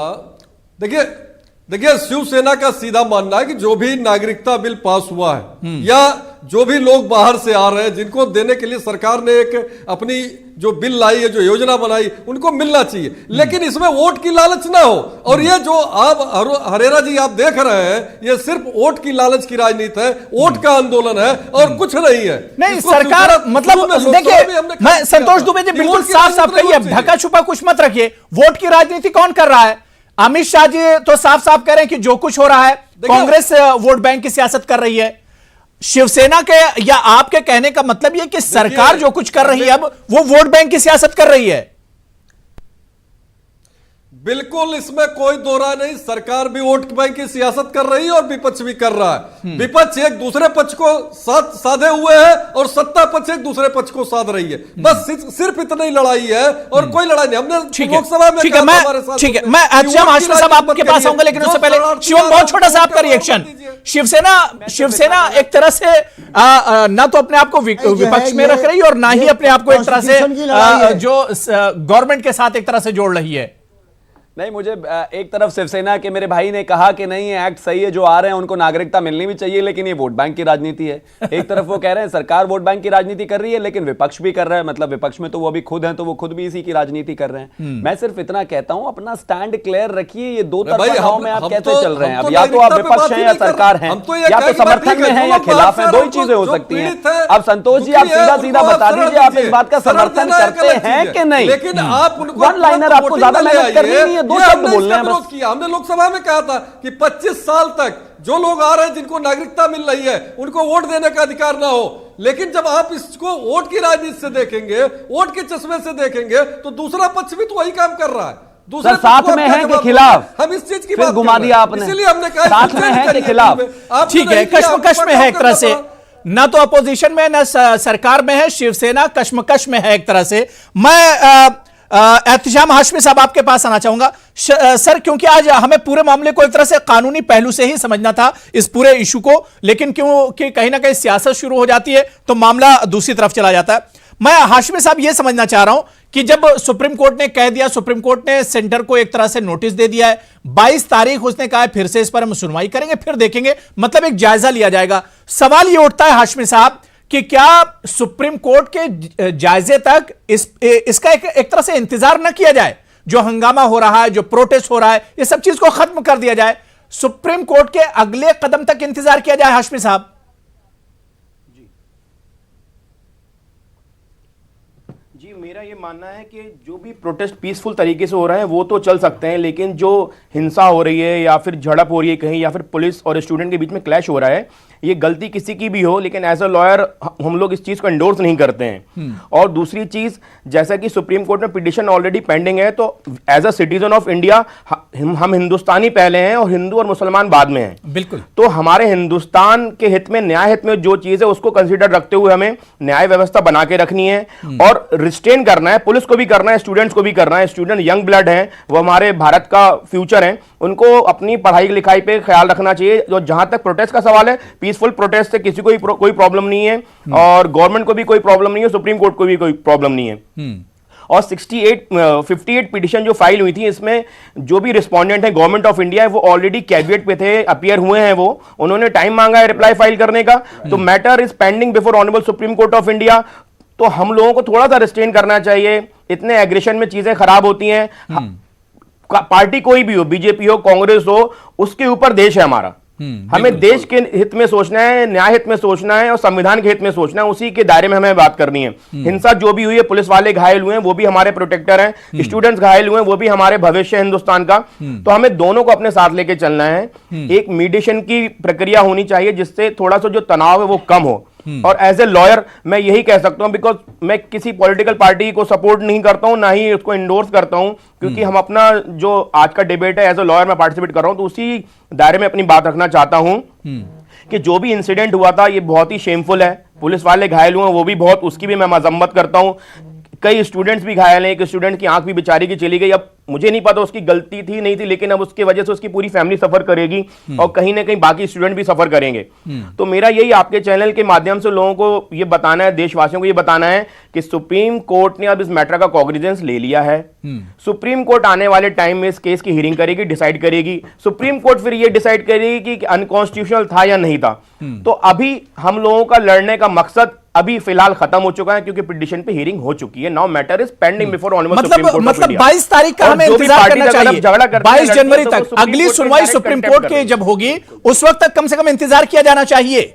देखिए शिवसेना का सीधा मानना है कि जो भी नागरिकता बिल पास हुआ है या जो भी लोग बाहर से आ रहे हैं, जिनको देने के लिए सरकार ने एक अपनी जो बिल लाई है, जो योजना बनाई, उनको मिलना चाहिए, लेकिन इसमें वोट की लालच ना हो। और ये जो आप हरेरा जी आप देख रहे हैं, ये सिर्फ वोट की लालच की राजनीति है, वोट का आंदोलन है और कुछ नहीं है। नहीं, सरकार मतलब देखिए, मैं संतोष दुबे जी बिल्कुल साफ साफ कहिए, ढका छुपा कुछ मत रखिए। वोट की राजनीति कौन कर रहा है? अमित शाह जी तो साफ साफ कह रहे हैं कि जो कुछ हो रहा है कांग्रेस वोट बैंक की सियासत कर रही है। शिवसेना के या आपके कहने का मतलब यह कि सरकार जो कुछ कर रही है अब वो वोट बैंक की सियासत कर रही है। बिल्कुल, इसमें कोई दो राय नहीं। सरकार भी वोट बैंक की सियासत कर रही है और विपक्ष भी कर रहा है। विपक्ष एक दूसरे पक्ष को साथ साधे हुए है और सत्ता पक्ष एक दूसरे पक्ष को साध रही है। बस सिर्फ इतना ही लड़ाई है और कोई लड़ाई नहीं। हमने लोकसभा में ठीक है, मैं एचएम हाशमी साहब आपके पास आऊंगा, लेकिन उससे पहले शिवम बहुत छोटा सा आपका रिएक्शन। शिवसेना एक तरह से ना तो अपने आप को विपक्ष में रख रही है और ना ही अपने आप को एक तरह से जो गवर्नमेंट के साथ एक तरह से जोड़ रही है। नहीं, मुझे एक तरफ शिवसेना के मेरे भाई ने कहा कि नहीं ये एक्ट सही है, जो आ रहे हैं उनको नागरिकता मिलनी भी चाहिए, लेकिन ये वोट बैंक की राजनीति है। एक तरफ वो कह रहे हैं सरकार वोट बैंक की राजनीति कर रही है, लेकिन विपक्ष भी कर रहा है, मतलब विपक्ष में तो वो भी खुद हैं, तो वो खुद भी इसी की राजनीति कर रहे हैं। मैं सिर्फ इतना कहता हूं, अपना स्टैंड क्लियर रखिए। ये दो तरफा दांव में आप कैसे चल रहे हैं? अब या तो आप विपक्ष हैं या सरकार हैं, या तो समर्थन में है या खिलाफ है, दो ही चीजें हो सकती हैं। अब संतोष जी आप सीधा सीधा बता दीजिए, आप इस बात का समर्थन करते हैं कि नहीं? लेकिन आप वन लाइनर, आपको ज्यादा मेहनत करनी नहीं है, दो शब्द बोलने हैं। किया हमने लोकसभा में कहा था कि 25 साल तक जो लोग आ रहे हैं जिनको नागरिकता मिल रही है उनको वोट देने का अधिकार ना हो। लेकिन जब आप इसको वोट की राजनीति से देखेंगे, वोट के चश्मे से देखेंगे, तो दूसरा पक्ष भी तो वही काम कर रहा है। दूसरा साथ में है कि खिलाफ? हम इस चीज की बात घुमा दिया आपने, इसलिए हमने कहा साथ में है कि खिलाफ। ठीक है, कश्मकश में है एक तरह से, ना तो अपोजिशन में ना सरकार में है। शिवसेना कश्मकश में है एक तरह से। मैं एहतिशाम हाशमी साहब आपके पास आना चाहूंगा सर, क्योंकि आज हमें पूरे मामले को एक तरह से कानूनी पहलू से ही समझना था इस पूरे इशू को, लेकिन क्योंकि कहीं ना कहीं सियासत शुरू हो जाती है तो मामला दूसरी तरफ चला जाता है। मैं हाशमी साहब यह समझना चाह रहा हूं कि जब सुप्रीम कोर्ट ने कह दिया, सुप्रीम कोर्ट ने सेंटर को एक तरह से नोटिस दे दिया है, 22 तारीख उसने कहा है फिर से इस पर हम सुनवाई करेंगे, फिर देखेंगे, मतलब एक जायजा लिया जाएगा। सवाल यह उठता है हाशमी साहब कि क्या सुप्रीम कोर्ट के जायजे तक इसका एक तरह से इंतजार न किया जाए? जो हंगामा हो रहा है, जो प्रोटेस्ट हो रहा है, ये सब चीज को खत्म कर दिया जाए, सुप्रीम कोर्ट के अगले कदम तक इंतजार किया जाए हाशमी साहब? जी, मेरा ये मानना है कि जो भी प्रोटेस्ट पीसफुल तरीके से हो रहे हैं वो तो चल सकते हैं, लेकिन जो हिंसा हो रही है या फिर झड़प हो रही है कहीं, या फिर पुलिस और स्टूडेंट के बीच में क्लैश हो रहा है, ये गलती किसी की भी हो, लेकिन एज अ लॉयर हम लोग इस चीज को एंडोर्स नहीं करते हैं। और दूसरी चीज, जैसा कि सुप्रीम कोर्ट में पिटिशन ऑलरेडी पेंडिंग है, तो as a citizen of India हम हिंदुस्तानी पहले हैं और हिंदू और मुसलमान बाद में हैं। बिल्कुल। तो हमारे हिंदुस्तान के हित में, न्याय हित में जो चीज है उसको कंसिडर रखते हुए हमें न्याय व्यवस्था बना के रखनी है और रिस्ट्रेन करना है। पुलिस को भी करना है, स्टूडेंट्स को भी करना है। स्टूडेंट यंग ब्लड हैं, वो हमारे भारत का फ्यूचर है, उनको अपनी पढ़ाई लिखाई पे ख्याल रखना चाहिए। जो जहां तक प्रोटेस्ट का सवाल है, पीसफुल प्रोटेस्ट से किसी को कोई प्रॉब्लम नहीं है और गवर्नमेंट को भी कोई प्रॉब्लम नहीं है, सुप्रीम कोर्ट को भी कोई प्रॉब्लम नहीं है। और 58 पिटिशन जो फाइल हुई थी, इसमें जो भी रिस्पोंडेंट है गवर्नमेंट ऑफ इंडिया है, वो ऑलरेडी कैविएट पे थे, अपीयर हुए हैं, वो उन्होंने टाइम मांगा है रिप्लाई फाइल करने का। तो matter is pending before honourable supreme court of India. तो हम लोगों को थोड़ा सा रिस्ट्रेन करना चाहिए, इतने एग्रेशन में चीजें खराब होती हैं। पार्टी कोई भी हो, बीजेपी हो, कांग्रेस हो, उसके ऊपर देश है हमारा। हमें देश के हित में सोचना है, न्याय हित में सोचना है और संविधान के हित में सोचना है, उसी के दायरे में हमें बात करनी है। हिंसा जो भी हुई है, पुलिस वाले घायल हुए हैं, वो भी हमारे प्रोटेक्टर हैं, स्टूडेंट्स घायल हुए हैं, वो भी हमारे भविष्य है हिंदुस्तान का। तो हमें दोनों को अपने साथ लेके चलना है। एक मीडिएशन की प्रक्रिया होनी चाहिए जिससे थोड़ा सा जो तनाव है वो कम हो। और एज ए लॉयर मैं यही कह सकता हूं, बिकॉज मैं किसी पॉलिटिकल पार्टी को सपोर्ट नहीं करता हूं, ना ही उसको इंडोर्स करता हूं, क्योंकि हम अपना जो आज का डिबेट है, एज ए लॉयर मैं पार्टिसिपेट कर रहा हूं, तो उसी दायरे में अपनी बात रखना चाहता हूं कि जो भी इंसिडेंट हुआ था ये बहुत ही शेमफुल है। पुलिस वाले घायल हुए, वो भी बहुत, उसकी भी मैं मजम्मत करता हूं। कई स्टूडेंट्स भी घायल हैं, एक स्टूडेंट की आंख भी बेचारी की चली गई। अब मुझे नहीं पता उसकी गलती थी नहीं थी, लेकिन अब उसके वजह से उसकी पूरी फैमिली सफर करेगी और कहीं ना कहीं बाकी स्टूडेंट भी सफर करेंगे। तो मेरा यही आपके चैनल के माध्यम से लोगों को ये बताना है, देशवासियों को ये बताना है कि सुप्रीम कोर्ट ने अब इस मैटर का कॉग्निजेंस ले लिया है। सुप्रीम कोर्ट आने वाले टाइम में इस केस की हियरिंग करेगी, डिसाइड करेगी। सुप्रीम कोर्ट फिर ये डिसाइड करेगी कि अनकॉन्स्टिट्यूशनल था या नहीं था। तो अभी हम लोगों का लड़ने का मकसद अभी फिलहाल खत्म हो चुका है, क्योंकि पिटीशन पे हियरिंग हो चुकी है। Now matter is pending before honourable supreme court of India. 22 तारीख का हमें इंतजार करना चाहिए। 22 जनवरी तो तक अगली सुनवाई सुप्रीम कोर्ट की जब होगी, उस वक्त तक कम से कम इंतजार किया जाना चाहिए।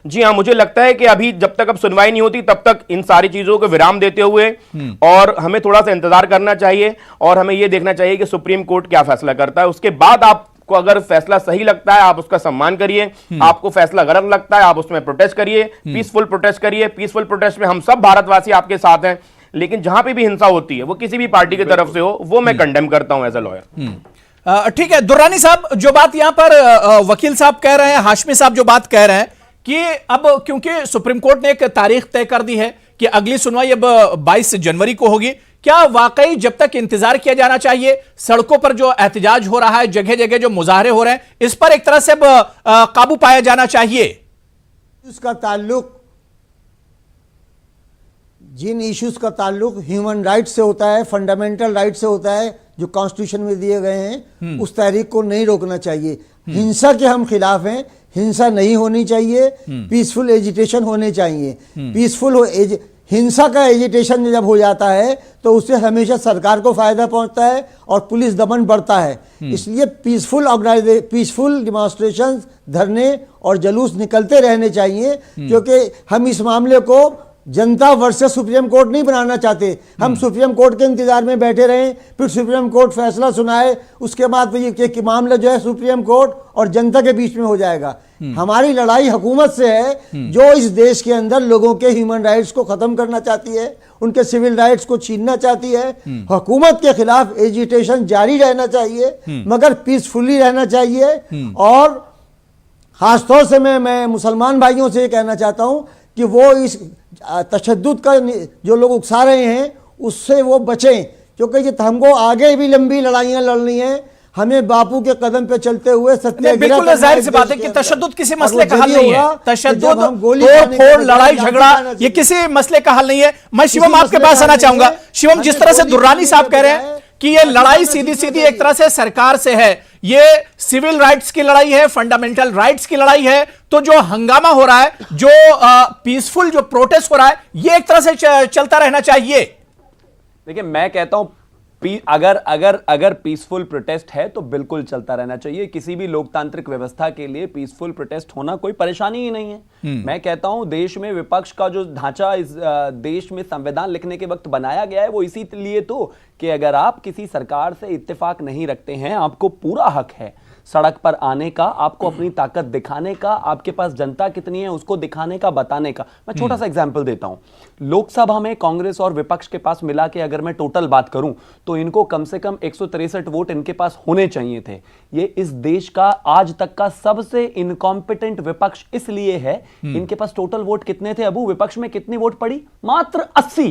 जी हाँ, मुझे लगता है कि अभी जब तक अब सुनवाई नहीं होती तब तक इन सारी चीजों को विराम देते हुए और हमें थोड़ा सा इंतजार करना चाहिए और हमें यह देखना चाहिए कि सुप्रीम कोर्ट क्या फैसला करता है। उसके बाद आपको अगर फैसला सही लगता है आप उसका सम्मान करिए, आपको फैसला गलत लगता है आप उसमें प्रोटेस्ट करिए, पीसफुल प्रोटेस्ट करिए। पीसफुल प्रोटेस्ट में हम सब भारतवासी आपके साथ हैं, लेकिन जहां पे भी हिंसा होती है वो किसी भी पार्टी की तरफ से हो, वो मैं कंडेम करता हूं एज अ लॉयर। ठीक है दुर्रानी साहब, जो बात यहां पर वकील साहब कह रहे हैं, हाशमी साहब जो बात कह रहे हैं कि अब क्योंकि सुप्रीम कोर्ट ने एक तारीख तय कर दी है कि अगली सुनवाई अब 22 जनवरी को होगी, क्या वाकई जब तक इंतजार किया जाना चाहिए? सड़कों पर जो एहतजाज हो रहा है, जगह जगह जो मुजाहरे हो रहे हैं, इस पर एक तरह से अब काबू पाया जाना चाहिए? उसका ताल्लुक जिन इश्यूज का ताल्लुक ह्यूमन राइट्स से होता है, फंडामेंटल राइट से होता है, जो कॉन्स्टिट्यूशन में दिए गए हैं, उस तहरीक को नहीं रोकना चाहिए। हिंसा के हम खिलाफ हैं, हिंसा नहीं होनी चाहिए, पीसफुल एजिटेशन होने चाहिए। पीसफुल हिंसा का एजिटेशन जब हो जाता है तो उससे हमेशा सरकार को फायदा पहुंचता है और पुलिस दमन बढ़ता है। इसलिए पीसफुल डिमॉन्स्ट्रेशन, धरने और जुलूस निकलते रहने चाहिए, क्योंकि हम इस मामले को जनता वर्सेस सुप्रीम कोर्ट नहीं बनाना चाहते। हम सुप्रीम कोर्ट के इंतजार में बैठे रहें, फिर सुप्रीम कोर्ट फैसला सुनाए, उसके बाद ये मामला जो है सुप्रीम कोर्ट और जनता के बीच में हो जाएगा। हमारी लड़ाई हुकूमत से है, जो इस देश के अंदर लोगों के ह्यूमन राइट्स को खत्म करना चाहती है, उनके सिविल राइट्स को छीनना चाहती है। हुकूमत के खिलाफ एजिटेशन जारी रहना चाहिए, मगर पीसफुली रहना चाहिए। और खासतौर से मैं मुसलमान भाइयों से ये कहना चाहता हूँ कि वो इस तशद्दुद का जो लोग उकसा रहे हैं उससे वो बचें, क्योंकि ये हमको आगे भी लंबी लड़ाइयां लड़नी है। हमें बापू के कदम पे चलते हुए सत्याग्रह, बिल्कुल जाहिर सी बात है कि तशद्दुद किसी मसले का हल नहीं है। तशद्दुद, तोड़-फोड़, लड़ाई झगड़ा ये किसी मसले का हल नहीं है। मैं शिवम आपके पास आना चाहूंगा। शिवम, जिस तरह से दुर्रानी साहब कह रहे हैं कि ये लड़ाई सीधी सीधी एक तरह से सरकार से है, ये सिविल राइट्स की लड़ाई है, फंडामेंटल राइट्स की लड़ाई है, तो जो हंगामा हो रहा है, जो पीसफुल जो प्रोटेस्ट हो रहा है, ये एक तरह से चलता रहना चाहिए। देखिए, मैं कहता हूं अगर पीसफुल प्रोटेस्ट है तो बिल्कुल चलता रहना चाहिए। किसी भी लोकतांत्रिक व्यवस्था के लिए पीसफुल प्रोटेस्ट होना कोई परेशानी ही नहीं है। मैं कहता हूं देश में विपक्ष का जो ढांचा इस देश में संविधान लिखने के वक्त बनाया गया है, वो इसीलिए तो कि अगर आप किसी सरकार से इत्तेफाक नहीं रखते हैं, आपको पूरा हक है सड़क पर आने का, आपको अपनी ताकत दिखाने का, आपके पास जनता कितनी है उसको दिखाने का, बताने का। मैं छोटा सा एग्जांपल देता हूं। लोकसभा में कांग्रेस और विपक्ष के पास मिला के अगर मैं टोटल बात करूं तो इनको कम से कम 163 वोट इनके पास होने चाहिए थे। ये इस देश का आज तक का सबसे इनकॉम्पिटेंट विपक्ष इसलिए है। इनके पास टोटल वोट कितने थे अबू? विपक्ष में कितनी वोट पड़ी? मात्र 80।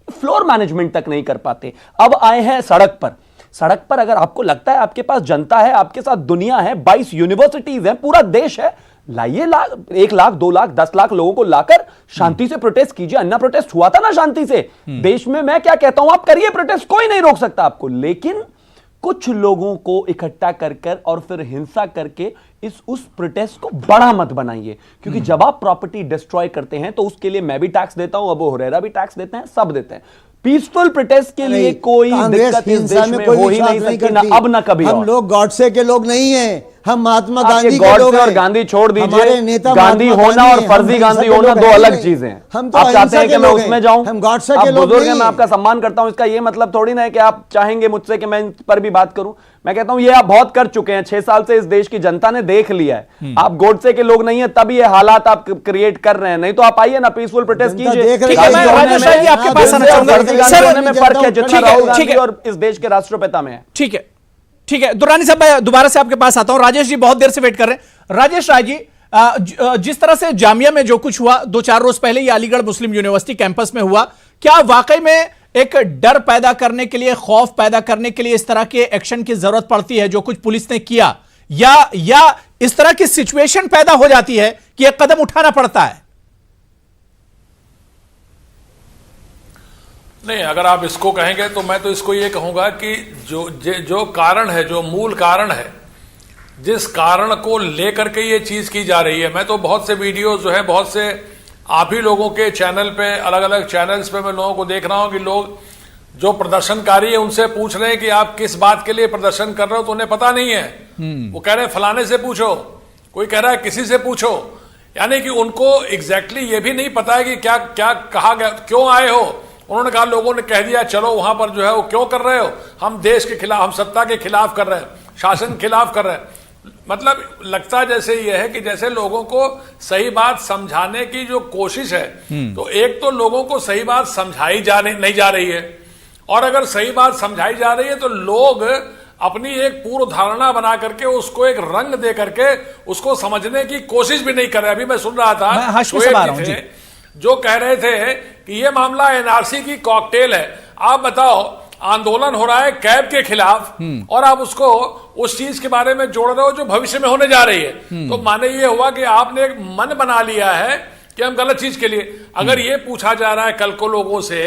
फ्लोर मैनेजमेंट तक नहीं कर पाते। अब आए हैं सड़क पर। सड़क पर अगर आपको लगता है आपके पास जनता है, आपके साथ दुनिया है, 22 यूनिवर्सिटीज हैं, पूरा देश है, लाइए 1 लाख 2 लाख 10 लाख लोगों को लाकर शांति से प्रोटेस्ट कीजिए। अन्ना प्रोटेस्ट हुआ था ना शांति से देश में। मैं क्या कहता हूं, आप करिए प्रोटेस्ट, कोई नहीं रोक सकता आपको, लेकिन कुछ लोगों को इकट्ठा कर और फिर हिंसा करके उस प्रोटेस्ट को बड़ा मत बनाइए। क्योंकि जब आप प्रॉपर्टी डिस्ट्रॉय करते हैं तो उसके लिए मैं भी टैक्स देता हूं, अबू हुरैरा भी टैक्स देते हैं, सब देते हैं। पीसफुल प्रोटेस्ट के लिए कोई दिक्कत इस देश में हो ही नहीं सकती, ना अब ना कभी। हम लोग गॉडसे के लोग नहीं हैं, हम महात्मा गांधी के गॉडसे लोग हैं। और गांधी छोड़ हमारे दीजिए, नेता गांधी होना और फर्जी गांधी होना दो अलग चीजें हैं। हम तो आप चाहते हैं कि मैं उसमें जाऊं? हम गॉडसे आप के लोग बुजुर्ग नहीं हैं, मैं हैं। आपका सम्मान करता हूं, इसका ये मतलब थोड़ी ना है कि आप चाहेंगे मुझसे कि मैं इन पर भी बात करूं। मैं कहता हूं ये आप बहुत कर चुके हैं, 6 साल से इस देश की जनता ने देख लिया है। आप गोडसे के लोग नहीं है, तभी ये हालात आप क्रिएट कर रहे हैं। नहीं तो आप आइए ना, पीसफुल प्रोटेस्ट कीजिए। ठीक है, मैं राजेश भाई आपके पास आना चाहूंगा। सर, में फर्क है जितना राहुल गांधी और इस देश के राष्ट्रपिता में है। ठीक है, ठीक है दुर्रानी साहब, मैं दोबारा से आपके पास आता हूं। राजेश जी बहुत देर से वेट कर रहे हैं। राजेश राय जी, जिस तरह से जामिया में जो कुछ हुआ 2-4 रोज पहले, ये अलीगढ़ मुस्लिम यूनिवर्सिटी कैंपस में हुआ, क्या वाकई में एक डर पैदा करने के लिए, खौफ पैदा करने के लिए इस तरह के एक्शन की जरूरत पड़ती है जो कुछ पुलिस ने किया, या इस तरह की सिचुएशन पैदा हो जाती है कि एक कदम उठाना पड़ता है? नहीं, अगर आप इसको कहेंगे तो मैं तो इसको ये कहूंगा कि जो कारण है, जो मूल कारण है, जिस कारण को लेकर के ये चीज की जा रही है, मैं तो बहुत से वीडियोस जो है, बहुत से आप ही लोगों के चैनल पे, अलग अलग चैनल्स पे मैं लोगों को देख रहा हूं कि लोग जो प्रदर्शनकारी है उनसे पूछ रहे हैं कि आप किस बात के लिए प्रदर्शन कर रहे हो, तो उन्हें पता नहीं है। वो कह रहे हैं फलाने से पूछो, कोई कह रहा है किसी से पूछो, यानी कि उनको एग्जैक्टली ये भी नहीं पता है कि क्या क्या कहा गया, क्यों आए हो। उन्होंने कहा, लोगों ने कह दिया चलो वहां पर जो है वो क्यों कर रहे हो, हम देश के खिलाफ, हम सत्ता के खिलाफ कर रहे हैं, शासन के खिलाफ कर रहे हैं। मतलब लगता जैसे ये है कि जैसे लोगों को सही बात समझाने की जो कोशिश है, तो एक तो लोगों को सही बात समझाई नहीं जा रही है, और अगर सही बात समझाई जा रही है तो लोग अपनी एक पूर्व धारणा बना करके उसको एक रंग दे करके उसको समझने की कोशिश भी नहीं कर रहे। अभी मैं सुन रहा था जो कह रहे थे कि ये मामला एनआरसी की कॉकटेल है। आप बताओ, आंदोलन हो रहा है कैब के खिलाफ और आप उसको उस चीज के बारे में जोड़ रहे हो जो भविष्य में होने जा रही है, तो माने ये हुआ कि आपने एक मन बना लिया है कि हम गलत चीज के लिए। अगर ये पूछा जा रहा है कल को लोगों से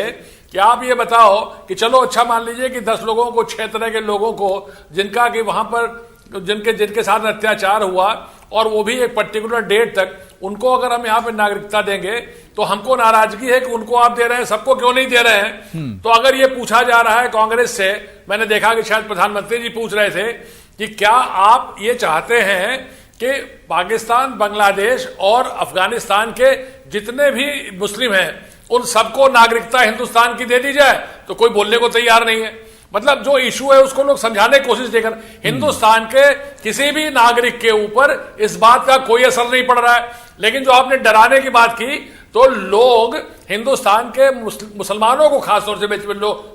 कि आप ये बताओ कि चलो अच्छा मान लीजिए कि 10 लोगों को, 6 तरह के लोगों को जिनका कि वहां पर जिनके साथ अत्याचार हुआ और वो भी एक पर्टिकुलर डेट तक, उनको अगर हम यहाँ पे नागरिकता देंगे तो हमको नाराजगी है कि उनको आप दे रहे हैं, सबको क्यों नहीं दे रहे हैं। तो अगर ये पूछा जा रहा है कांग्रेस से, मैंने देखा कि शायद प्रधानमंत्री जी पूछ रहे थे कि क्या आप ये चाहते हैं कि पाकिस्तान, बांग्लादेश और अफगानिस्तान के जितने भी मुस्लिम हैं उन सबको नागरिकता हिंदुस्तान की दे दी जाए, तो कोई बोलने को तैयार नहीं है। मतलब जो इशू है उसको लोग समझाने की कोशिश देकर, हिंदुस्तान के किसी भी नागरिक के ऊपर इस बात का कोई असर नहीं पड़ रहा है। लेकिन जो आपने डराने की बात की, तो लोग हिंदुस्तान के मुसलमानों को, खासतौर से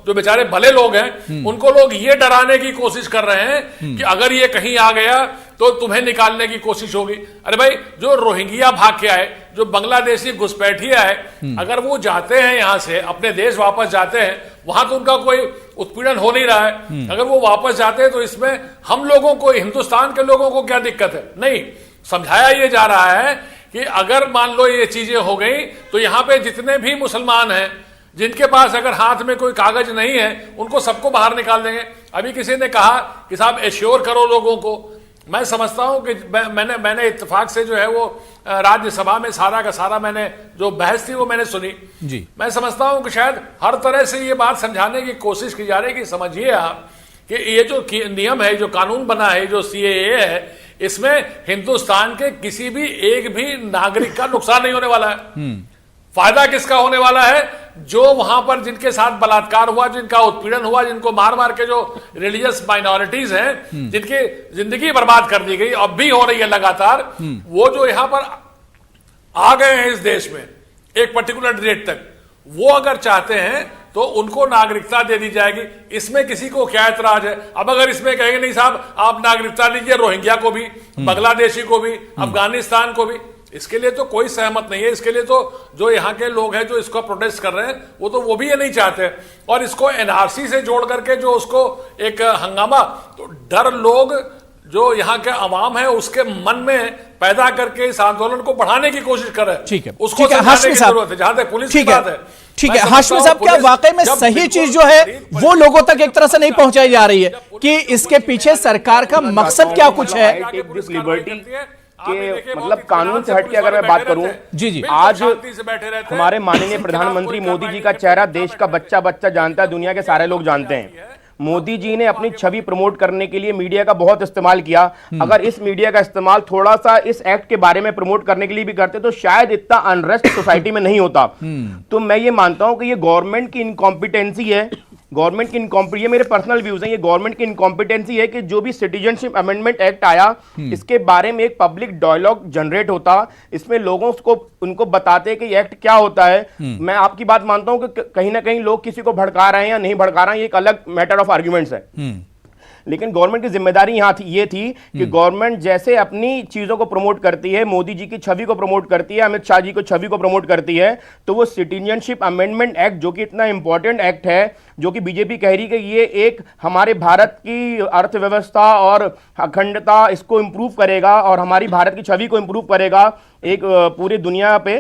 जो बेचारे भले लोग हैं, उनको लोग ये डराने की कोशिश कर रहे हैं कि अगर ये कहीं आ गया तो तुम्हें निकालने की कोशिश होगी। अरे भाई, जो रोहिंग्या भाग के आए, जो बांग्लादेशी घुसपैठिया है, अगर वो जाते हैं यहां से अपने देश वापस जाते हैं, वहां तो उनका कोई उत्पीड़न हो नहीं रहा है। अगर वो वापस जाते हैं तो इसमें हम लोगों को, हिंदुस्तान के लोगों को क्या दिक्कत है? नहीं, समझाया ये जा रहा है कि अगर मान लो ये चीजें हो गई तो यहां पे जितने भी मुसलमान हैं जिनके पास अगर हाथ में कोई कागज नहीं है, उनको सबको बाहर निकाल देंगे। अभी किसी ने कहा कि साहब एश्योर करो लोगों को। मैं समझता हूं कि मैंने इत्तेफाक से जो है वो राज्यसभा में सारा का सारा मैंने जो बहस थी वो मैंने सुनी जी। मैं समझता हूं कि शायद हर तरह से ये बात समझाने की कोशिश की जा रही है कि समझिए आप कि ये जो नियम है, जो कानून बना है, जो CAA है, इसमें हिंदुस्तान के किसी भी एक भी नागरिक का नुकसान नहीं होने वाला है। फायदा किसका होने वाला है? जो वहां पर जिनके साथ बलात्कार हुआ, जिनका उत्पीड़न हुआ, जिनको मार मार के जो रिलीजियस माइनॉरिटीज हैं, जिनकी जिंदगी बर्बाद कर दी गई, अब भी हो रही है लगातार, वो जो यहां पर आ गए हैं इस देश में एक पर्टिकुलर डेट तक, वो अगर चाहते हैं तो उनको नागरिकता दे दी जाएगी। इसमें किसी को क्या ऐतराज है? अब अगर इसमें कहेंगे नहीं साहब आप नागरिकता दीजिए रोहिंग्या को भी, बांग्लादेशी को भी, अफगानिस्तान को भी, इसके लिए तो कोई सहमत नहीं है। इसके लिए तो जो यहाँ के लोग हैं जो इसको प्रोटेस्ट कर रहे हैं, वो भी ये नहीं चाहते। और इसको NRC से जोड़ करके जो उसको एक हंगामा, तो डर लोग जो यहाँ के अवाम है उसके मन में पैदा करके इस आंदोलन को बढ़ाने की कोशिश कर रहे हैं। ठीक है, उसको समझाने की जरूरत है, जहां तक पुलिस की बात है। ठीक है हाशमी साहब, क्या वाकई में सही चीज जो है वो लोगों तक एक तरह से नहीं पहुंचाई जा रही है कि इसके पीछे सरकार का मकसद क्या कुछ है? कि मतलब कानून से हटके अगर मैं बात करूं, जी आज हमारे माननीय प्रधानमंत्री मोदी जी का चेहरा देश का बच्चा बच्चा जानता है, दुनिया के सारे लोग जानते हैं। मोदी जी ने अपनी छवि प्रमोट करने के लिए मीडिया का बहुत इस्तेमाल किया। अगर इस मीडिया का इस्तेमाल थोड़ा सा इस एक्ट के बारे में प्रमोट करने के लिए भी करते तो शायद इतना अनरेस्ट सोसाइटी में नहीं होता। तो मैं ये मानता हूं कि ये गवर्नमेंट की इनकॉम्पिटेंसी है, गवर्नमेंट की इनकॉम्पिटेंसी, ये मेरे पर्सनल व्यूज हैं, ये गवर्नमेंट की इनकॉम्पिटेंसी है कि जो भी सिटीजनशिप अमेंडमेंट एक्ट आया, इसके बारे में एक पब्लिक डायलॉग जनरेट होता, इसमें लोगों को उनको बताते कि ये एक्ट क्या होता है। मैं आपकी बात मानता हूं कि कहीं ना कहीं लोग किसी को भड़का रहे हैं या नहीं भड़का रहे हैं, ये एक अलग मैटर ऑफ आर्ग्यूमेंट्स है। लेकिन गवर्नमेंट की जिम्मेदारी यहाँ ये थी कि गवर्नमेंट जैसे अपनी चीजों को प्रमोट करती है, मोदी जी की छवि को प्रमोट करती है, अमित शाह जी को छवि को प्रमोट करती है, तो वो सिटीजनशिप अमेंडमेंट एक्ट जो कि इतना इंपॉर्टेंट एक्ट है, जो कि बीजेपी कह रही है कि ये एक हमारे भारत की अर्थव्यवस्था और अखंडता इसको इंप्रूव करेगा और हमारी भारत की छवि को इंप्रूव करेगा एक पूरी दुनिया पे,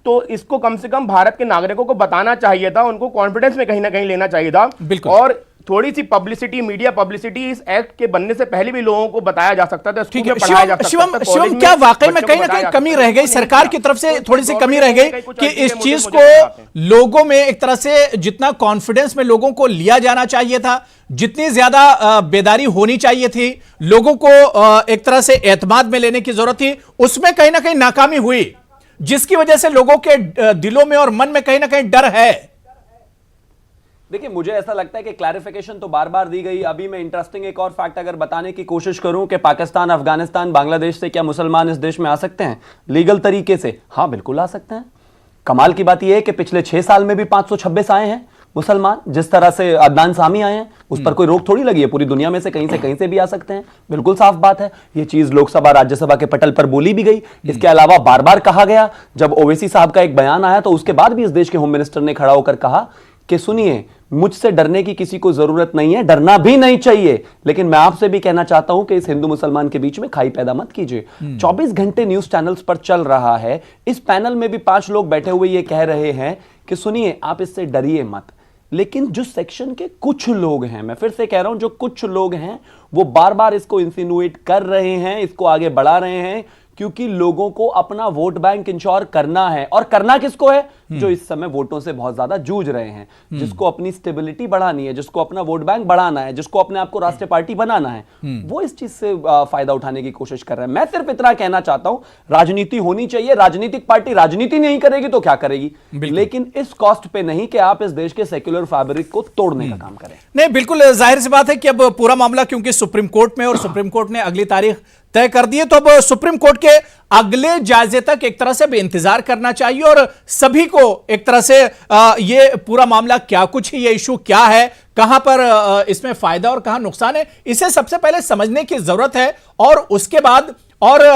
तो इसको कम से कम भारत के नागरिकों को बताना चाहिए था, उनको कॉन्फिडेंस में कहीं ना कहीं लेना चाहिए था। और थोड़ी सी पब्लिसिटी, मीडिया पब्लिसिटी इस एक्ट के बनने से पहले भी लोगों को बताया जा सकता था, ठीक है। शिवम, क्या वाकई में कहीं ना कहीं कमी रह गई, सरकार की तरफ से थोड़ी सी कमी रह गई कि इस चीज को लोगों में एक तरह से जितना कॉन्फिडेंस में लोगों को लिया जाना चाहिए था, जितनी ज्यादा बेदारी होनी चाहिए थी, लोगों को एक तरह से एतमाद में लेने की जरूरत थी, उसमें कहीं ना कहीं नाकामी हुई, जिसकी वजह से लोगों के दिलों में और मन में कहीं ना कहीं डर है। देखिए, मुझे ऐसा लगता है कि क्लैरिफिकेशन तो बार बार दी गई। अभी मैं इंटरेस्टिंग एक और फैक्ट अगर बताने की कोशिश करूं कि पाकिस्तान, अफगानिस्तान, बांग्लादेश से क्या मुसलमान इस देश में आ सकते हैं लीगल तरीके से? हाँ, बिल्कुल आ सकते हैं। कमाल की बात यह है कि पिछले 6 साल में भी 526 आए हैं मुसलमान। जिस तरह से अदनान सामी आए हैं उस पर कोई रोक थोड़ी लगी है, पूरी दुनिया में से कहीं से भी आ सकते हैं, बिल्कुल साफ बात है। ये चीज लोकसभा राज्यसभा के पटल पर बोली भी गई। इसके अलावा बार बार कहा गया, जब ओवैसी साहब का एक बयान आया तो उसके बाद भी इस देश के होम मिनिस्टर ने खड़ा होकर कहा कि सुनिए, मुझसे डरने की किसी को जरूरत नहीं है, डरना भी नहीं चाहिए, लेकिन मैं आपसे भी कहना चाहता हूं कि इस हिंदू मुसलमान के बीच में खाई पैदा मत कीजिए। 24 घंटे न्यूज चैनल्स पर चल रहा है। इस पैनल में भी 5 लोग बैठे हुए ये कह रहे हैं कि सुनिए, आप इससे डरिए मत, लेकिन जो सेक्शन के कुछ लोग हैं, मैं फिर से कह रहा हूं, जो कुछ लोग हैं वो बार बार इसको इंसिनुएट कर रहे हैं, इसको आगे बढ़ा रहे हैं, क्योंकि लोगों को अपना वोट बैंक इंश्योर करना है। और करना किसको है? जो इस समय वोटों से बहुत ज्यादा जूझ रहे हैं, जिसको अपनी स्टेबिलिटी बढ़ानी है, जिसको अपना वोट बैंक बढ़ाना है, जिसको अपने आप को राष्ट्रीय पार्टी बनाना है, वो इस चीज से फायदा उठाने की कोशिश कर रहे हैं। मैं सिर्फ इतना कहना चाहता हूं, राजनीति होनी चाहिए। राजनीतिक पार्टी राजनीति नहीं करेगी तो क्या करेगी, लेकिन इस कॉस्ट पे नहीं कि आप इस देश के सेक्युलर फैब्रिक को तोड़ने का काम करें। नहीं, बिल्कुल जाहिर सी बात है कि अब पूरा मामला क्योंकि सुप्रीम कोर्ट में, और सुप्रीम कोर्ट ने अगली तारीख तय कर दी है, तो अब सुप्रीम कोर्ट के अगले जायजे तक एक तरह से भी इंतजार करना चाहिए और सभी को एक तरह से ये पूरा मामला क्या कुछ है, ये इशू क्या है, कहां पर इसमें फायदा और कहां नुकसान है, इसे सबसे पहले समझने की जरूरत है। और उसके बाद और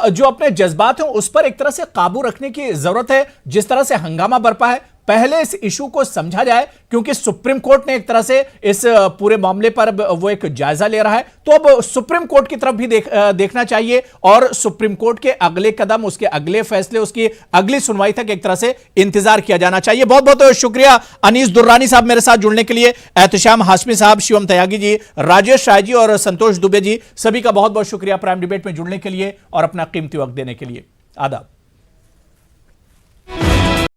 जो अपने जज्बात हैं उस पर एक तरह से काबू रखने की जरूरत है। जिस तरह से हंगामा बरपा है, पहले इस इशू को समझा जाए, क्योंकि सुप्रीम कोर्ट ने एक तरह से इस पूरे मामले पर वो एक जायजा ले रहा है, तो अब सुप्रीम कोर्ट की तरफ भी देखना चाहिए और सुप्रीम कोर्ट के अगले कदम, उसके अगले फैसले, उसकी अगली सुनवाई तक एक तरह से इंतजार किया जाना चाहिए। बहुत बहुत शुक्रिया अनीस दुर्रानी साहब मेरे साथ जुड़ने के लिए, एहतशाम हाशमी साहब, शिवम त्यागी जी, राजेश राय जी और संतोष दुबे जी, सभी का बहुत बहुत शुक्रिया प्राइम डिबेट में जुड़ने के लिए और अपना कीमती वक्त देने के लिए। आदाब।